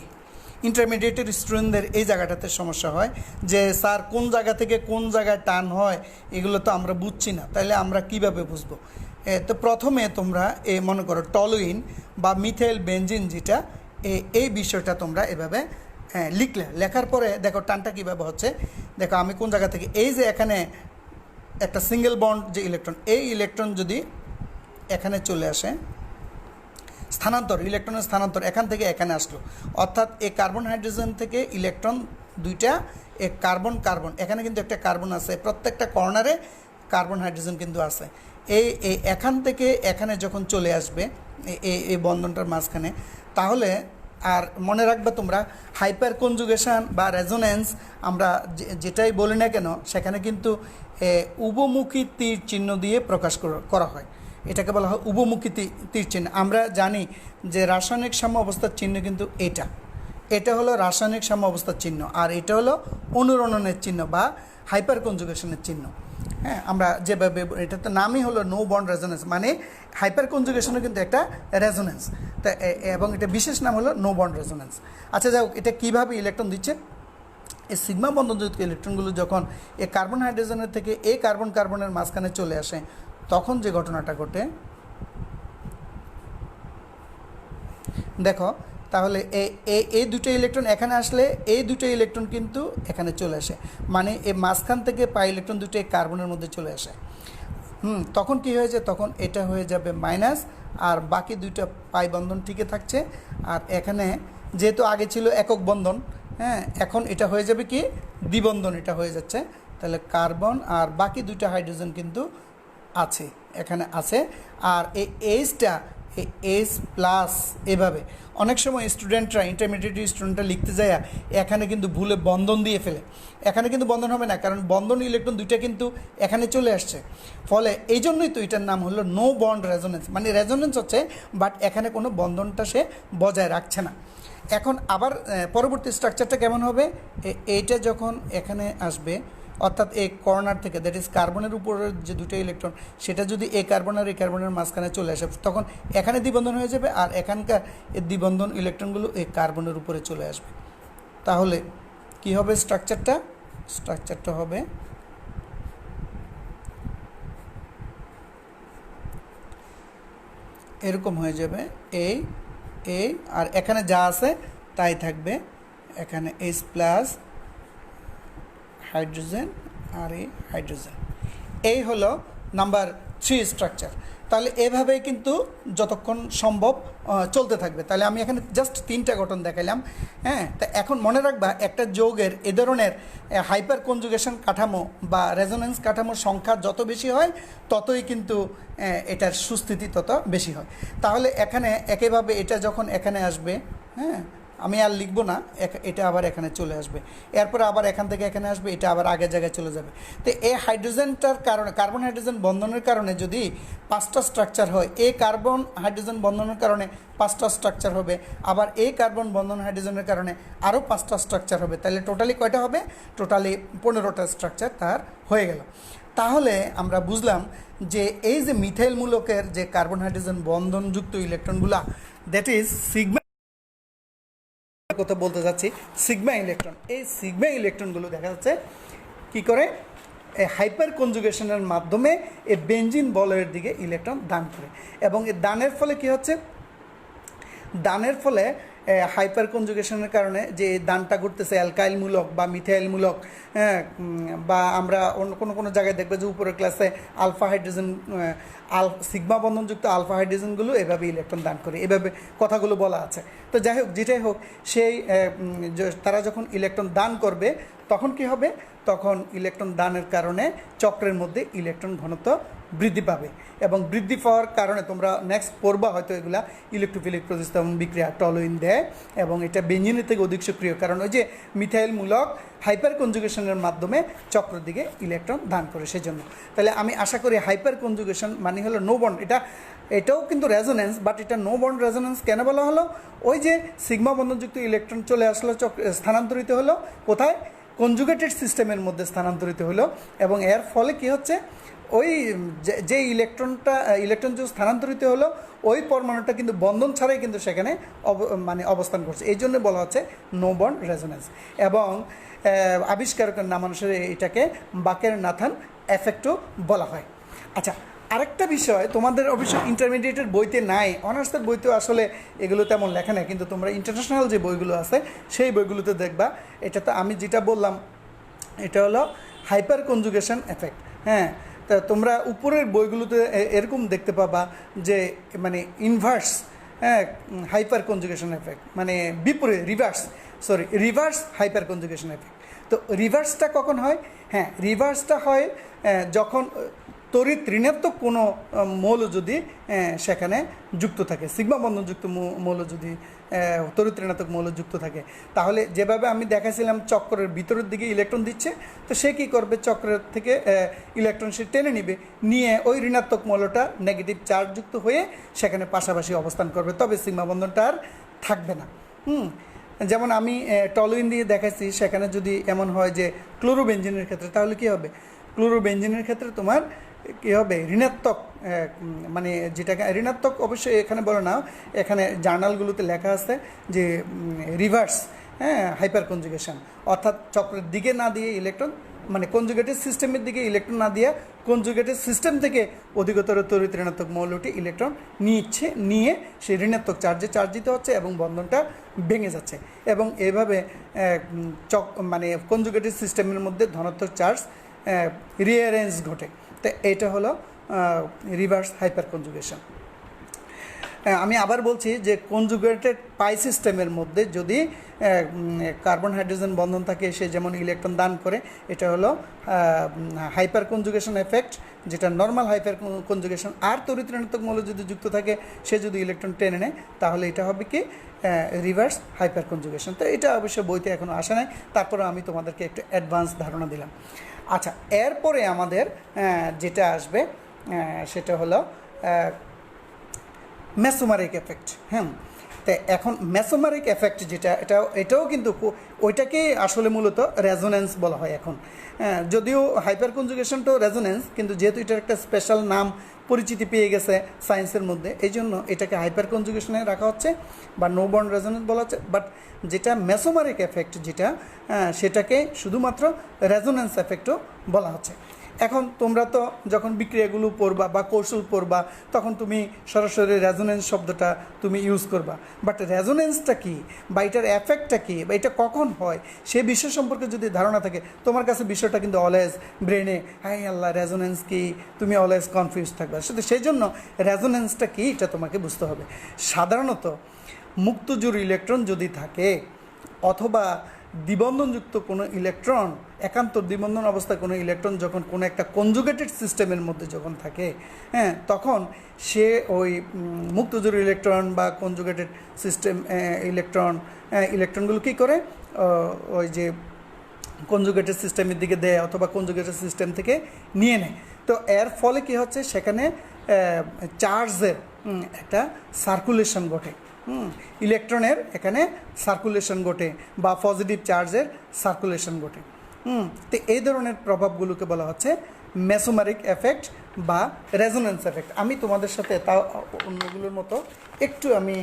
ইন্টারমিডিয়েটের স্টুডেন্টদের এই জায়গাটাতে সমস্যা হয় যে স্যার কোন জায়গা থেকে কোন জায়গায় টান হয় এগুলো তো আমরা বুঝছি না, তাহলে আমরা কিভাবে বুঝবো? তো প্রথমে তোমরা মনে করো টলুইন বা মিথাইল বেনজিন যেটা, এই বিষয়টা তোমরা এভাবে লিখলে, লেখার পরে দেখো টানটা কীভাবে হচ্ছে। দেখো আমি কোন জায়গা থেকে, এই যে এখানে একটা সিঙ্গেল বন্ড যে ইলেকট্রন, এই ইলেকট্রন যদি এখানে চলে আসে স্থানান্তর, ইলেকট্রনের স্থানান্তর এখান থেকে এখানে আসলো, অর্থাৎ এই কার্বন হাইড্রোজেন থেকে ইলেকট্রন দুইটা, এ কার্বন কার্বন, এখানে কিন্তু একটা কার্বন আছে, প্রত্যেকটা কর্নারে কার্বন হাইড্রোজেন কিন্তু আছে। এই এখান থেকে এখানে যখন চলে আসবে এই বন্ধনটার মাঝখানে, তাহলে আর মনে রাখবে তোমরা, হাইপার কনজুগেশন বা রেজোনেন্স আমরা যেটাই বলি না কেন, সেখানে কিন্তু উভমুখী তীর চিহ্ন দিয়ে প্রকাশ করা হয়। এটাকে বলা হয় উভমুখী তীর চিহ্ন। আমরা জানি যে রাসায়নিক সাম্য অবস্থার চিহ্ন কিন্তু এটা হলো রাসায়নিক সাম্য অবস্থার চিহ্ন, আর এটা হলো অনুরণনের চিহ্ন বা হাইপার কনজুগেশনের চিহ্ন। হ্যাঁ, আমরা যেভাবে, এটা তো নামই হলো নো বন্ড রেজোনেন্স, মানে হাইপার কনজুগেশনও কিন্তু একটা রেজোনেন্স, তা এবং এটা বিশেষ নাম হলো নো বন্ড রেজোনেন্স। আচ্ছা যাই হোক, এটা কীভাবে ইলেকট্রন দিচ্ছে, এই সিগমা বন্ধনযুক্ত ইলেকট্রনগুলো যখন এই কার্বন হাইড্রোজেনের থেকে এই কার্বন কার্বনের মাঝখানে চলে আসে, তখন যে ঘটনাটা ঘটে দেখো, তাহলে এই দুটো ইলেকট্রন এখানে আসলে এই দুটো ইলেকট্রন কিন্তু এখানে চলে আসে, মানে এই মাঝখান থেকে পাই ইলেকট্রন দুটো এই কার্বনের মধ্যে চলে আসে। তখন কি হয়েছে, তখন এটা হয়ে যাবে মাইনাস, আর বাকি দুইটা পাই বন্ধন টিকে থাকছে। আর এখানে যেহেতু আগে ছিল একক বন্ধন, হ্যাঁ, এখন এটা হয়ে যাবে কি দ্বিবন্ধন, এটা হয়ে যাচ্ছে। তাহলে কার্বন আর বাকি দুইটা হাইড্রোজেন কিন্তু আছে, এখানে আছে। আর এই এইচটা, এই এইচ প্লাস, এভাবে অনেক সময় স্টুডেন্টরা, ইন্টারমিডিয়েট স্টুডেন্টরা লিখতে যায় এখানে কিন্তু ভুলে বন্ধন দিয়ে ফেলে। এখানে কিন্তু বন্ধন হবে না, কারণ বন্ধন ইলেকট্রন দুইটা কিন্তু এখানে চলে আসছে, ফলে এই জন্যই তো এটার নাম হলো নো বন্ড রেজোনেন্স, মানে রেজোনেন্স হচ্ছে বাট এখানে কোনো বন্ধনটা সে বজায় রাখছে না। এখন আবার পরবর্তী স্ট্রাকচারটা কেমন হবে, এইটা যখন এখানে আসবে, অর্থাৎ এই কর্নার থেকে, দ্যাট ইজ কার্বনের উপরের যে দুটো ইলেকট্রন, সেটা যদি এই কার্বন আর এই কার্বনের মাঝখানে চলে আসে, তখন এখানে দ্বিবন্ধন হয়ে যাবে, আর এখানকার এই দ্বিবন্ধন ইলেকট্রনগুলো এই কার্বনের উপরে চলে আসবে। তাহলে কি হবে স্ট্রাকচারটা হবে এরকম হয়ে যাবে, এই আর এখানে যা আছে তাই থাকবে, এখানে এইচ প্লাস হাইড্রোজেন আর এই হাইড্রোজেন। এই হলো নাম্বার 3 স্ট্রাকচার। তাহলে এভাবেই কিন্তু যতক্ষণ সম্ভব চলতে থাকবে। তাহলে আমি এখানে জাস্ট 3টা গঠন দেখাইলাম। হ্যাঁ, তা এখন মনে রাখবা, একটা যৌগের এ ধরনের হাইপার কনজুগেশন কাঠামো বা রেজোনেন্স কাঠামোর সংখ্যা যত বেশি হয়, ততই কিন্তু এটার সুস্থিতি তত বেশি হয়। তাহলে এখানে একইভাবে এটা যখন এখানে আসবে, হ্যাঁ, আমি আর লিখবো না, এটা আবার এখানে চলে আসবে, এরপরে আবার এখান থেকে এখানে আসবে, এটা আবার আগের জায়গায় চলে যাবে। তো এই হাইড্রোজেনটার কারণে, কার্বন হাইড্রোজেন বন্ধনের কারণে যদি 5টা স্ট্রাকচার হয়, এই কার্বন হাইড্রোজেন বন্ধনের কারণে 5টা স্ট্রাকচার হবে, আবার এই কার্বন বন্ধন হাইড্রোজেনের কারণে আরও 5টা স্ট্রাকচার হবে, তাহলে টোটালি কয়টা হবে, টোটালি 15টা স্ট্রাকচার তার হয়ে গেল। তাহলে আমরা বুঝলাম যে এই যে মিথাইল মূলকের যে কার্বন হাইড্রোজেন বন্ধনযুক্ত ইলেকট্রনগুলা, দ্যাট ইজ সিগমা, কথা বলতে যাচ্ছি সিগমা ইলেকট্রন, এই সিগমা ইলেকট্রনগুলো দেখা যাচ্ছে কি করে, এই হাইপার কনজুগেশনের মাধ্যমে এই বেঞ্জিন বলয়ের দিকে ইলেকট্রন দান করে, এবং এই দানের ফলে কি হচ্ছে, দানের ফলে হাইপার কনজুগেশনের কারণে যে দানটা ঘটতেছে অ্যালকাইলমূলক বা মিথাইলমূলক, বা আমরা অন্য কোনো জায়গায় দেখবে যে উপরের ক্লাসে আলফা হাইড্রোজেন, সিগমা বন্ধনযুক্ত আলফা হাইড্রোজেনগুলো এভাবে ইলেকট্রন দান করে, এভাবে কথাগুলো বলা আছে। তো যাই হোক, যেটাই হোক, সেই তারা যখন ইলেকট্রন দান করবে, তখন কি হবে, তখন ইলেকট্রন দানের কারণে চক্রের মধ্যে ইলেকট্রন ঘনত্ব বৃদ্ধি পাবে, এবং বৃদ্ধি পাওয়ার কারণে তোমরা নেক্সট পড়বা হয়তো এগুলা, ইলেকট্রোফিলিক প্রতিস্থাপন বিক্রিয়া টলুইন দেয়, এবং এটা বেঞ্জিনের থেকে অধিক সক্রিয়, কারণ ওই যে মিথাইলমূলক হাইপার কনজুগেশনের মাধ্যমে চক্র দিকে ইলেকট্রন দান করে, সেজন্য। তাহলে আমি আশা করি হাইপার কনজুগেশন মানে হলো নো বন্ড, এটাও কিন্তু রেজোনেন্স, বাট এটা নো বন্ড রেজোনেন্স কেন বলা হলো, ওই যে সিগমা বন্ধনযুক্ত ইলেকট্রন চলে আসলো, স্থানান্তরিত হলো কোথায়, কনজুগেটেড সিস্টেমের মধ্যে স্থানান্তরিত হলো, এবং এর ফলে কি হচ্ছে, ওই যে ইলেকট্রন যে স্থানান্তরিত হলো, ওই পরমাণুটা কিন্তু বন্ধন ছাড়াই কিন্তু সেখানে অবস্থান করছে, এই জন্য বলা হচ্ছে নো বন্ড রেজোনেন্স। এবং আবিষ্কারকের নামানুসারে এটাকে বাকের নাথান এফেক্টও বলা হয়। আচ্ছা, আরেকটা বিষয়, তোমাদের অবশ্যই ইন্টারমিডিয়েটের বইতে নাই, অনার্সের বইতেও আসলে এগুলো তেমন লেখা নেই, কিন্তু তোমরা ইন্টারন্যাশনাল যে বইগুলো আছে সেই বইগুলোতে দেখবা। এটা তো আমি যেটা বললাম, এটা হলো হাইপার কনজুগেশন এফেক্ট। হ্যাঁ, তা তোমরা উপরের বইগুলোতে এরকম দেখতে পাবা যে মানে ইনভার্স হ্যাঁ হাইপার কনজুগেশন এফেক্ট, মানে বিপরীত রিভার্স হাইপার কনজুগেশন এফেক্ট। তো রিভার্সটা কখন হয়? হ্যাঁ, রিভার্সটা হয় যখন তড়িৎ ঋণাত্মক কোনো মৌল যদি সেখানে যুক্ত থাকে, সিগমা বন্ধনযুক্ত মৌল যদি তড়িৎ ঋণাত্মক মৌল যুক্ত থাকে, তাহলে যেভাবে আমি দেখাছিলাম চক্রের ভিতরের দিকে ইলেকট্রন দিচ্ছে, তো সে কী করবে, চক্রের থেকে ইলেকট্রন সে টেনে নিবে, নিয়ে ওই ঋণাত্মক মৌলটা নেগেটিভ চার্জযুক্ত হয়ে সেখানে পাশাপাশি অবস্থান করবে, তবে সিগমা বন্ধনটা আর থাকবে না। যেমন আমি টলুইন দিয়ে দেখাচ্ছি, সেখানে যদি এমন হয় যে ক্লোরোবেনজিনের ক্ষেত্রে, তাহলে কী হবে, ক্লোরোবেনজিনের ক্ষেত্রে তোমার কী হবে, ঋণাত্মক, মানে যেটাকে ঋণাত্মক অবশ্যই এখানে বলে না, এখানে জার্নালগুলোতে লেখা আছে যে রিভার্স হাইপার কনজুগেশন, অর্থাৎ চক্রের দিকে না দিয়ে ইলেকট্রন, মানে কনজুগেটেড সিস্টেমের দিকে ইলেকট্রন না দিয়ে কনজুগেটেড সিস্টেম থেকে অধিকতর তড়িৎ ঋণাত্মক মৌলটি ইলেকট্রন নিয়ে সেই ঋণাত্মক চার্জে চার্জিত হচ্ছে এবং বন্ধনটা ভেঙে যাচ্ছে, এবং এভাবে মানে কনজুগেটেড সিস্টেমের মধ্যে ধনাত্মক চার্জ রিঅ্যারেঞ্জ ঘটে। তো এটা হলো রিভার্স হাইপার কনজুগেশন। আমি আবার বলছি যে কনজুগেটেড পাই সিস্টেমের মধ্যে যদি কার্বন হাইড্রোজেন বন্ধন থাকে, সে যেমন ইলেকট্রন দান করে, এটা হলো হাইপার কনজুগেশন এফেক্ট, যেটা নর্মাল হাইপার কনজুগেশন। আর তড়িৎ ঋণাত্মক মৌল যদি যুক্ত থাকে, সে যদি ইলেকট্রন টেনে নেয়, তাহলে এটা হবে কি রিভার্স হাইপার কনজুগেশন। তো এটা অবশ্য বইতে এখনও আসে নাই, তারপরে আমি তোমাদেরকে একটু অ্যাডভান্স ধারণা দিলাম। আচ্ছা, এরপরে আমাদের যেটা আসবে সেটা হলো মেসোমারিক এফেক্ট। তো এখন মেসোমারিক এফেক্ট যেটা, এটাও কিন্তু ওইটাকেই আসলে মূলত রেজোনেন্স বলা হয় এখন। যদিও হাইপার কনজুগেশনটাও রেজোনেন্স, কিন্তু যেহেতু এটার একটা স্পেশাল নাম পরিচিতি পেয়ে গেছে সায়েন্সের মধ্যে, এই জন্য এটাকে হাইপার কনজুগেশনে রাখা হচ্ছে বা নো বন্ড রেজোনেন্স বলা হচ্ছে। বাট যেটা মেসোমারিক এফেক্ট যেটা, সেটাকে শুধুমাত্র রেজোনেন্স এফেক্টও বলা হচ্ছে। এখন তোমরা তো যখন বিক্রিয়াগুলো পড়বা বা কৌশল পড়বা, তখন তুমি সরাসরি রেজোনেন্স শব্দটা তুমি ইউজ করবা, বাট রেজোনেন্সটা কী বা এটার এফেক্টটা কী বা এটা কখন হয়, সে বিষয় সম্পর্কে যদি ধারণা থাকে, তোমার কাছে বিষয়টা কিন্তু অলওয়েজ ব্রেনে হাই আল্লাহ রেজোনেন্স কী, তুমি অলওয়েজ কনফিউজ থাকবে। শুধু সেই জন্য রেজোনেন্সটা কী এটা তোমাকে বুঝতে হবে। সাধারণত মুক্তজোড় ইলেকট্রন যদি থাকে, অথবা দ্বিবন্ধনযুক্ত কোনো ইলেকট্রন, একান্তর দ্বিবন্ধন অবস্থায় কোনো ইলেকট্রন যখন কোনো একটা কনজুগেটেড সিস্টেমের মধ্যে যখন থাকে, তখন সে ওই মুক্তজোড় ইলেকট্রন বা কনজুগেটেড সিস্টেম ইলেকট্রনগুলো কী করে, ওই যে কনজুগেটেড সিস্টেমের দিকে দেয় অথবা কনজুগেটেড সিস্টেম থেকে নিয়ে নেয়। তো এর ফলে কী হচ্ছে, সেখানে চার্জের একটা সার্কুলেশন ঘটে, ইলেকট্রনের এখানে সার্কুলেশন ঘটে বা পজিটিভ চার্জের সার্কুলেশন ঘটে। তো এই ধরনের প্রভাবগুলোকে বলা হচ্ছে মেসোমারিক এফেক্ট বা রেজোনেন্স এফেক্ট। আমি তোমাদের সাথে তাও অন্যগুলোর মতো একটু আমি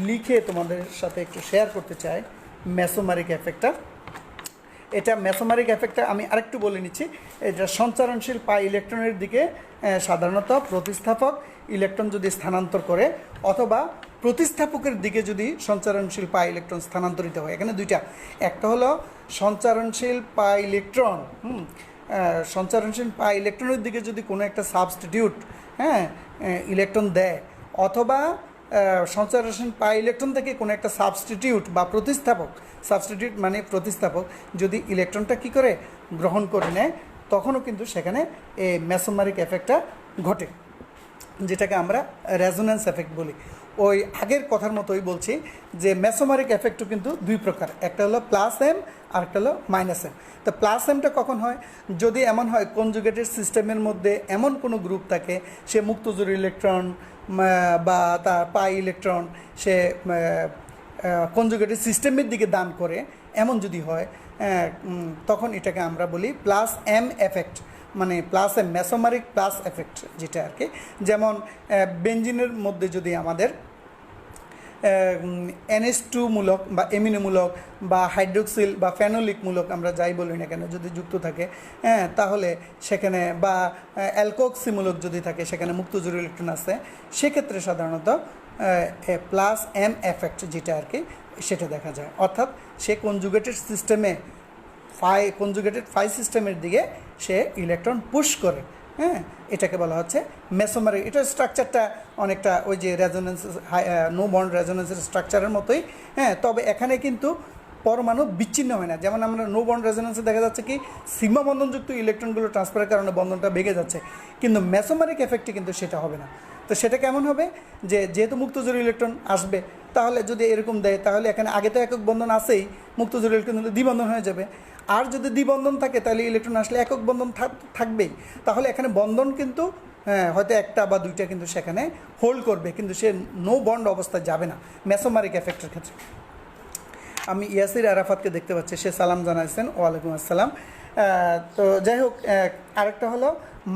লিখে তোমাদের সাথে একটু শেয়ার করতে চাই মেসোমারিক এফেক্টটা। এটা মেসোমারিক এফেক্টটা আমি আরেকটু বলে নিচ্ছি। এটা সঞ্চারণশীল পাই ইলেকট্রনের দিকে সাধারণত প্রতিস্থাপক ইলেকট্রন যদি স্থানান্তর করে, অথবা প্রতিস্থাপকের দিকে যদি সঞ্চারণশীল পাই ইলেকট্রন স্থানান্তরিত হয়। এখানে দুইটা, একটা হলো সঞ্চারণশীল পাই ইলেকট্রন, সঞ্চারণশীল পাই ইলেকট্রনের দিকে যদি কোনো একটা সাবস্টিটিউট ইলেকট্রন দেয়, অথবা সঞ্চারণশীল পাই ইলেকট্রন থেকে কোনো একটা সাবস্টিটিউট বা প্রতিস্থাপক, সাবস্টিটিউট মানে প্রতিস্থাপক, যদি ইলেকট্রনটা কী করে গ্রহণ করে নেয়, তখনও কিন্তু সেখানে এই মেসোমারিক এফেক্টটা ঘটে, যেটাকে আমরা রেজোনেন্স এফেক্ট বলি। ওই আগের কথার মতোই বলছি যে মেসোমারিক এফেক্টও কিন্তু দুই প্রকার, একটা হলো প্লাস এম আর একটা হলো মাইনাস এম। তো প্লাস এমটা কখন হয়, যদি এমন হয় কনজুগেটেড সিস্টেমের মধ্যে এমন কোনো গ্রুপ থাকে, সে মুক্তজোড় ইলেকট্রন বা তার পাই ইলেকট্রন সে কনজুগেটেড সিস্টেমের দিকে দান করে, এমন যদি হয়, তখন এটাকে আমরা বলি প্লাস এম এফেক্ট, মানে plus M mesomeric plus effect যেটা আর কি। যেমন বেঞ্জিনের মধ্যে যদি আমাদের NH2 মূলক বা এমিনোমূলক বা হাইড্রোক্সিল বা ফেনোলিক মূলক আমরা যাই বলি না কেন যদি যুক্ত থাকে, তাহলে সেখানে বা অ্যালকোক্সিমূলক যদি থাকে, সেখানে মুক্তজোড় ইলেকট্রন আছে, সেক্ষেত্রে সাধারণত প্লাস এম এফেক্ট যেটা আর কি সেটা দেখা যায়। অর্থাৎ সে কনজুগেটেড সিস্টেমে কনজুগেটেড ফাই সিস্টেমের দিকে সে ইলেকট্রন পুশ করে, হ্যাঁ, এটাকে বলা হচ্ছে মেসোমারিক। এটার স্ট্রাকচারটা অনেকটা ওই যে রেজোনেন্স নো বন্ড রেজোনেন্সের স্ট্রাকচারের মতোই। হ্যাঁ, তবে এখানে কিন্তু পরমাণু বিচ্ছিন্ন হয় না। যেমন আমরা নো বন্ড রেজোনেন্সে দেখা যাচ্ছে কি সিগমা বন্ধনযুক্ত ইলেকট্রনগুলো ট্রান্সফারের কারণে বন্ধনটা ভেঙে যাচ্ছে, কিন্তু মেসোমারিক এফেক্টে কিন্তু সেটা হবে না। তো সেটা কেমন হবে, যে যেহেতু মুক্তজোড় ইলেকট্রন আসবে, তাহলে যদি এরকম দেয় তাহলে এখানে আগে তো একক বন্ধন আছেই, মুক্তজোড় ইলেকট্রন দ্বিবন্ধন হয়ে যাবে। আর যদি দ্বিবন্ধন থাকে তাহলে ইলেকট্রন আসলে একক বন্ধন থাকবেই। তাহলে এখানে বন্ধন কিন্তু হয়তো একটা বা দুইটা কিন্তু সেখানে হোল্ড করবে, কিন্তু সে নো বন্ড অবস্থায় যাবে না মেসোমারিক এফেক্টের ক্ষেত্রে। আমি ইয়াসির আরাফাতকে দেখতে পাচ্ছি, সে সালাম জানাইছেন, ওয়ালাইকুম আসসালাম। তো যাই হোক, আরেকটা হলো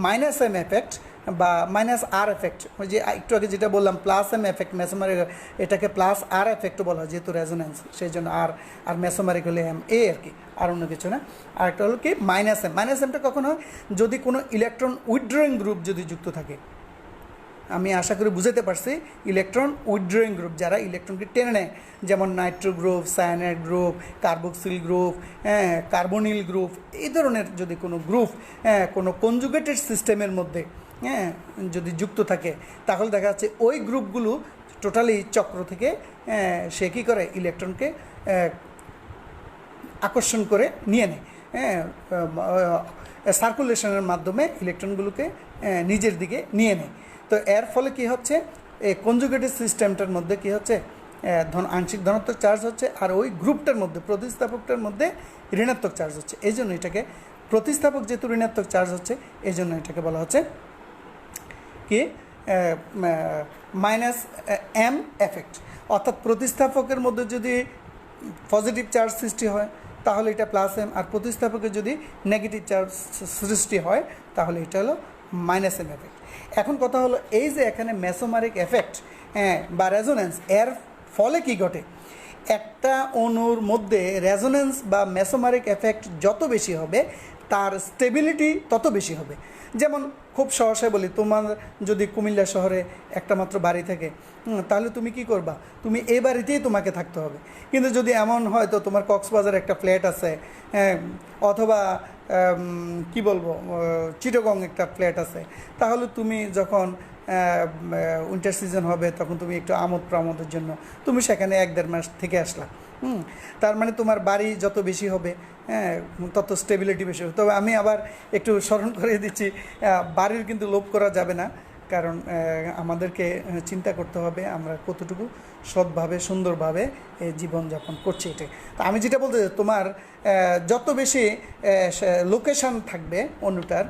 মাইনাস এম এফেক্ট বা মাইনাস আর এফেক্ট। ওই যে একটু আগে যেটা বললাম প্লাস এম এফেক্ট মেসোমারিক, এটাকে প্লাস আর এফেক্টও বলা হয় যেহেতু রেজোনেন্স, সেই জন্য আর মেসোমারিক হলে এম এ আর কি, আর অন্য কিছু না। আরেকটা হলো কি মাইনাস এম। মাইনাস এমটা কখন হয়, যদি কোনো ইলেকট্রন উইথড্রয়িং গ্রুপ যদি যুক্ত থাকে। আমি আশা করি বুঝাতে পারছি, ইলেকট্রন উইথড্রয়িং গ্রুপ যারা ইলেকট্রনকে টেনে নেয়, যেমন Nitro group, cyanide group, carboxyl group, carbonyl group, এই ধরনের যদি কোনো গ্রুপ কোনো কনজুগেটেড সিস্টেমের মধ্যে যদি যুক্ত থাকে, তাহলে দেখা যাচ্ছে ওই গ্রুপগুলো টোটালি চক্র থেকে সে কী করে ইলেকট্রনকে আকর্ষণ করে নিয়ে নেয়, সার্কুলেশনের মাধ্যমে ইলেকট্রনগুলোকে নিজের দিকে নিয়ে নেয়। তো এর ফলে কি হচ্ছে, এই কনজুগেটেড সিস্টেমটার মধ্যে কি হচ্ছে, আংশিক ধনাত্মক চার্জ হচ্ছে, আর ওই গ্রুপটার মধ্যে প্রতিস্থাপকটার মধ্যে ঋণাত্মক চার্জ হচ্ছে। এই জন্য এটাকে প্রতিস্থাপক যেহেতু ঋণাত্মক চার্জ হচ্ছে, এই জন্য এটাকে বলা হচ্ছে কি মাইনাস এম এফেক্ট। অর্থাৎ প্রতিস্থাপকের মধ্যে যদি পজিটিভ চার্জ সৃষ্টি হয় তাহলে এটা প্লাস এম, আর প্রতিস্থাপকের যদি নেগেটিভ চার্জ সৃষ্টি হয় তাহলে এটা হলো মাইনাস এম এফেক্ট। এখন কথা হলো এই যে এখানে মেসোমারিক এফেক্ট বা রেজোনেন্স, এর ফলে কি ঘটে, একটা অণুর মধ্যে রেজোনেন্স বা মেসোমারিক এফেক্ট যত বেশি হবে তার স্টেবিলিটি তত বেশি হবে। যেমন খুব সহসায় বলি, তোমার যদি কুমিল্লা শহরে একটা মাত্র বাড়ি থাকে, তাহলে তুমি কি করবা, তুমি এই বাড়িতেই তোমাকে থাকতে হবে। কিন্তু যদি এমন হয় তো তোমার কক্সবাজার একটা ফ্ল্যাট আছে, অথবা কি বলবো চিটাগং একটা ফ্ল্যাট আছে, তাহলে তুমি যখন উইন্টার সিজন হবে তখন তুমি একটু আমোদ প্রমোদের জন্য তুমি সেখানে 1-1.5 মাস থেকে আসলা। তার মানে তোমার বাড়ি যত বেশি হবে তত স্টেবিলিটি বেশি হবে। তবে আমি আবার একটু স্মরণ করে দিচ্ছি, বাড়ির কিন্তু লোভ করা যাবে না, কারণ আমাদেরকে চিন্তা করতে হবে আমরা কতটুকু সৎভাবে সুন্দরভাবে জীবনযাপন করছি। এটাই তো আমি যেটা বলতে চাই, তোমার যত বেশি লোকেশান থাকবে অন্যটার,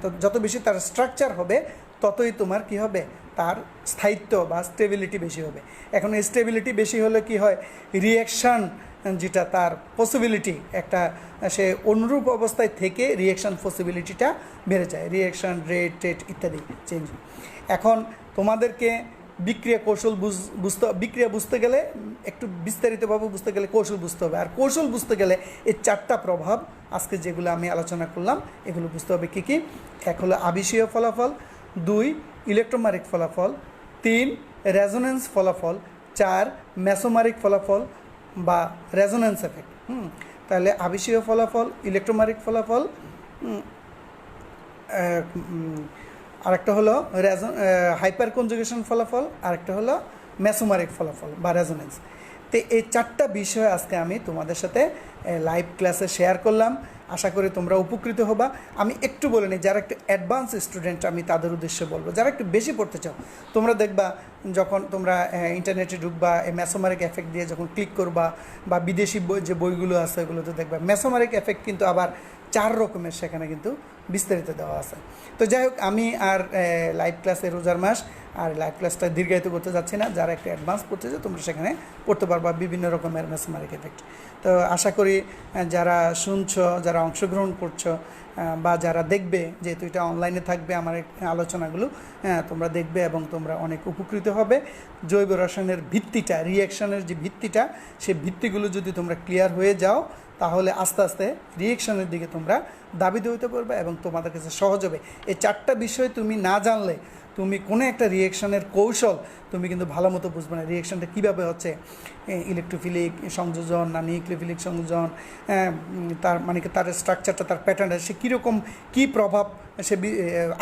তো যত বেশি তার স্ট্রাকচার হবে ততই তোমার কি হবে, তার স্থায়িত্ব বা স্টেবিলিটি বেশি হবে। এখন স্টেবিলিটি বেশি হলে কি হয়, রিঅ্যাকশান যেটা তার পসিবিলিটি, একটা সে অনুরূপ অবস্থায় থেকে রিঅ্যাকশান পসিবিলিটিটা বেড়ে যায়, রিঅ্যাকশান রেট ইত্যাদি চেঞ্জ। এখন তোমাদেরকে বিক্রিয়া কৌশল বিক্রিয়া বুঝতে গেলে একটু বিস্তারিতভাবে বুঝতে গেলে কৌশল বুঝতে হবে, আর কৌশল বুঝতে গেলে এই 4টা প্রভাব আজকে যেগুলো আমি আলোচনা করলাম এগুলো বুঝতে হবে। কী কী? 1 হলো আবেশীয় ফলাফল, 2 ইলেকট্রোমারিক ফলাফল, 3 রেজোনেন্স ফলাফল, 4 মেসোমারিক ফলাফল বা রেজোনেন্স এফেক্ট। তাহলে আবেশীয় ফলাফল, ইলেকট্রোমারিক ফলাফল, আরেকটা হলো হাইপার কনজুগেশন ফলাফল, আরেকটা হলো মেসোমারিক ফলাফল বা রেজোনেন্স। তো এই 4টা বিষয় আজকে আমি তোমাদের সাথে লাইভ ক্লাসে শেয়ার করলাম। আশা করি তোমরা উপকৃত হবা। আমি একটু বলে নিই, যারা একটু অ্যাডভান্স স্টুডেন্ট আমি তাদের উদ্দেশ্যে বলবো, যারা একটু বেশি পড়তে চাও, তোমরা দেখবা যখন তোমরা ইন্টারনেটে ঢুকবা, এই মেসোমারিক এফেক্ট দিয়ে যখন ক্লিক করবা বা বিদেশি যে বইগুলো আছে ওগুলোতে দেখবা মেসোমারিক এফেক্ট কিন্তু আবার 4 রকমের সেখানে কিন্তু বিস্তারিত দেওয়া আছে। তো যাই হোক, আমি আর লাইভ ক্লাসে রোজার মাস আর লাইভ ক্লাসটা দীর্ঘায়িত করতে যাচ্ছি না। যারা একটা অ্যাডভান্স পড়তে চাও তোমরা সেখানে পড়তে পারবা বিভিন্ন রকমের মেসোমারিক এফেক্ট। তো আশা করি যারা শুনছো, যারা অংশগ্রহণ করছো বা যারা দেখবে, যেহেতু এটা অনলাইনে থাকবে আমার আলোচনাগুলো, তোমরা দেখবে এবং তোমরা অনেক উপকৃত হবে। জৈব রসায়নের ভিত্তিটা, রিঅ্যাকশনের যে ভিত্তিটা, সেই ভিত্তিগুলো যদি তোমরা ক্লিয়ার হয়ে যাও তাহলে আস্তে আস্তে রিঅ্যাকশনের দিকে তোমরা দাবিত হইতে পারবে এবং তোমাদের কাছে সহজ হবে। এই 4টা বিষয় তুমি না জানলে তুমি কোনো একটা রিঅ্যাকশনের কৌশল তুমি কিন্তু ভালো মতো বুঝবে না। রিঅ্যাকশনটা কীভাবে হচ্ছে, ইলেকট্রোফিলিক সংযোজন না নিউক্লিওফিলিক সংযোজন, তার মানে কি তার স্ট্রাকচারটা, তার প্যাটার্নটা, সে কীরকম কী প্রভাব সে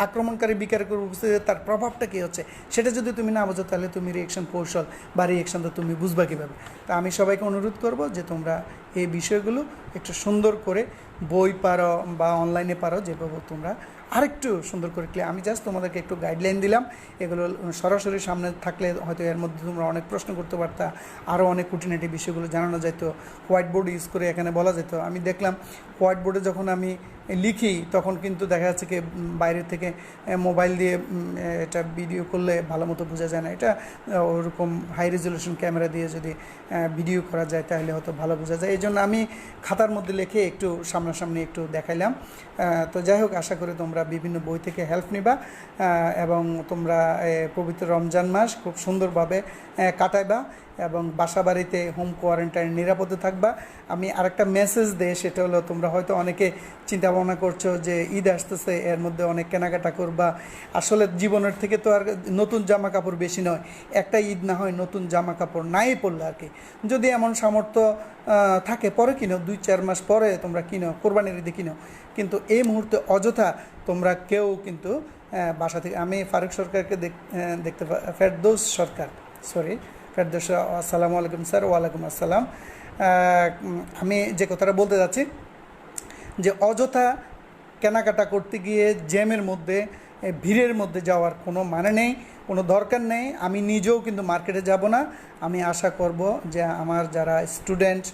আক্রমণকারী বিকারকের উপস্থিতিতে তার প্রভাবটা কী হচ্ছে সেটা যদি তুমি না বোঝো তাহলে তুমি রিয়েকশন কৌশল বা রিয়েকশন তো তুমি বুঝবা কীভাবে। তা আমি সবাইকে অনুরোধ করব যে তোমরা এই বিষয়গুলো একটু সুন্দর করে বই পারো বা অনলাইনে পারো, যেভাবে তোমরা আরেকটু সুন্দর করে ক্লিয়ার। আমি জাস্ট তোমাদেরকে একটু গাইডলাইন দিলাম, এগুলো সরাসরি সামনে থাকলে হয়তো এর মধ্যে তোমরা অনেক প্রশ্ন করতে পারতা, আরও অনেক খুঁটিনাটি বিষয়গুলো জানানো যেত, হোয়াইট বোর্ড ইউজ করে এখানে বলা যেত। আমি দেখলাম হোয়াইট বোর্ডে যখন আমি লিখি তখন কিন্তু দেখা যাচ্ছে কি বাইরে থেকে মোবাইল দিয়ে এটা ভিডিও করলে ভালো মতো বোঝা যায় না, এটা ওরকম হাই রেজলিউশন ক্যামেরা দিয়ে যদি ভিডিও করা যায় তাহলে হয়তো ভালো বোঝা যায়। এই জন্য আমি খাতার মধ্যে লিখে একটু সামনাসামনি একটু দেখাইলাম। তো যাই হোক, আশা করি তোমরা বিভিন্ন বই থেকে হেল্প নিবা এবং তোমরা পবিত্র রমজান মাস খুব সুন্দরভাবে কাটাইবা এবং বাসা বাড়িতে হোম কোয়ারেন্টাইন নিরাপদে থাকবা। আমি আরেকটা মেসেজ দিই, সেটা হলো তোমরা হয়তো অনেকে চিন্তা ভাবনা করছো যে ঈদ আসতেছে, এর মধ্যে অনেক কেনাকাটা করবা। আসলে জীবনের থেকে তো আর নতুন জামা কাপড় বেশি নয়, একটা ঈদ না হয় নতুন জামা কাপড় নাই পড়লে আর কি, যদি এমন সামর্থ্য থাকে পরে কিনো, 2-4 মাস পরে তোমরা কিনো, কোরবানির ঈদে কিনো। কিন্তু এই মুহূর্তে অযথা তোমরা কেউ কিন্তু বাসা থেকে, আমি ফারুক সরকারকে দেখতে ফেরদৌস সরকার, সরি ফেরদৌস, আসসালামু আলাইকুম স্যার। ওয়ালাইকুম আসসালাম। আমি যে কথাটা বলতে যাচ্ছি যে অযথা কেনাকাটা করতে গিয়ে জ্যামের মধ্যে ভিড়ের মধ্যে যাওয়ার কোনো মানে নেই, কোনো দরকার নেই। আমি নিজেও কিন্তু মার্কেটে যাব না। আমি আশা করব যে আমার যারা স্টুডেন্ট,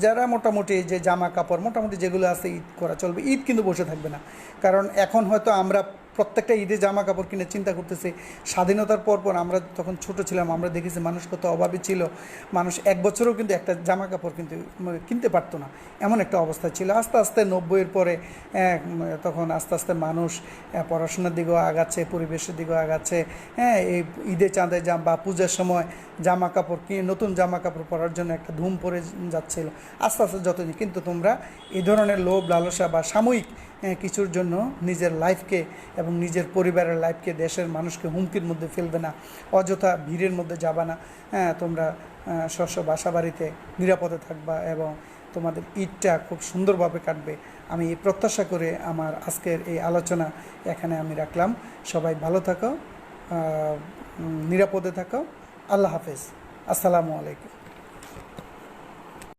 যারা মোটামুটি যে জামা কাপড় মোটামুটি যেগুলো আছে ঈদ করা চলবে, ঈদ কিন্তু বসে থাকবে না। কারণ এখন হয়তো আমরা প্রত্যেকটা ঈদে জামা কাপড় কিনে চিন্তা করতেছি, স্বাধীনতার পর আমরা তখন ছোট ছিলাম, আমরা দেখেছি মানুষ কত অভাবী ছিল, মানুষ এক বছরও কিন্তু একটা জামা কাপড় কিন্তু কিনতে পারতো না, এমন একটা অবস্থা ছিল। আস্তে আস্তে 90-এর পরে তখন আস্তে আস্তে মানুষ পড়াশোনার দিকেও আগাচ্ছে, পরিবেশের দিকেও আগাচ্ছে। এই ঈদে চাঁদে বা পূজার সময় জামা কাপড় কিনে নতুন জামা কাপড় পরার জন্য একটা ধুম পড়ে যাচ্ছিল। আস্তে আস্তে যতদিন কিন্তু তোমরা এই ধরনের লোভ লালসা বা সাময়িক কিছুর জন্য নিজের লাইফকে এবং নিজের পরিবারের লাইফকে, দেশের মানুষকে হুমকির মধ্যে ফেলবে না, অযথা ভিড়ের মধ্যে যাবা না। তোমরা বাসা বাড়িতে নিরাপদে থাকবা এবং তোমাদের ঈদটা খুব সুন্দরভাবে কাটবে। আমি এই প্রত্যাশা করে আমার আজকের এই আলোচনা এখানে আমি রাখলাম। সবাই ভালো থাকো, নিরাপদে থাকো। আল্লাহ হাফেজ, আসসালামু আলাইকুম।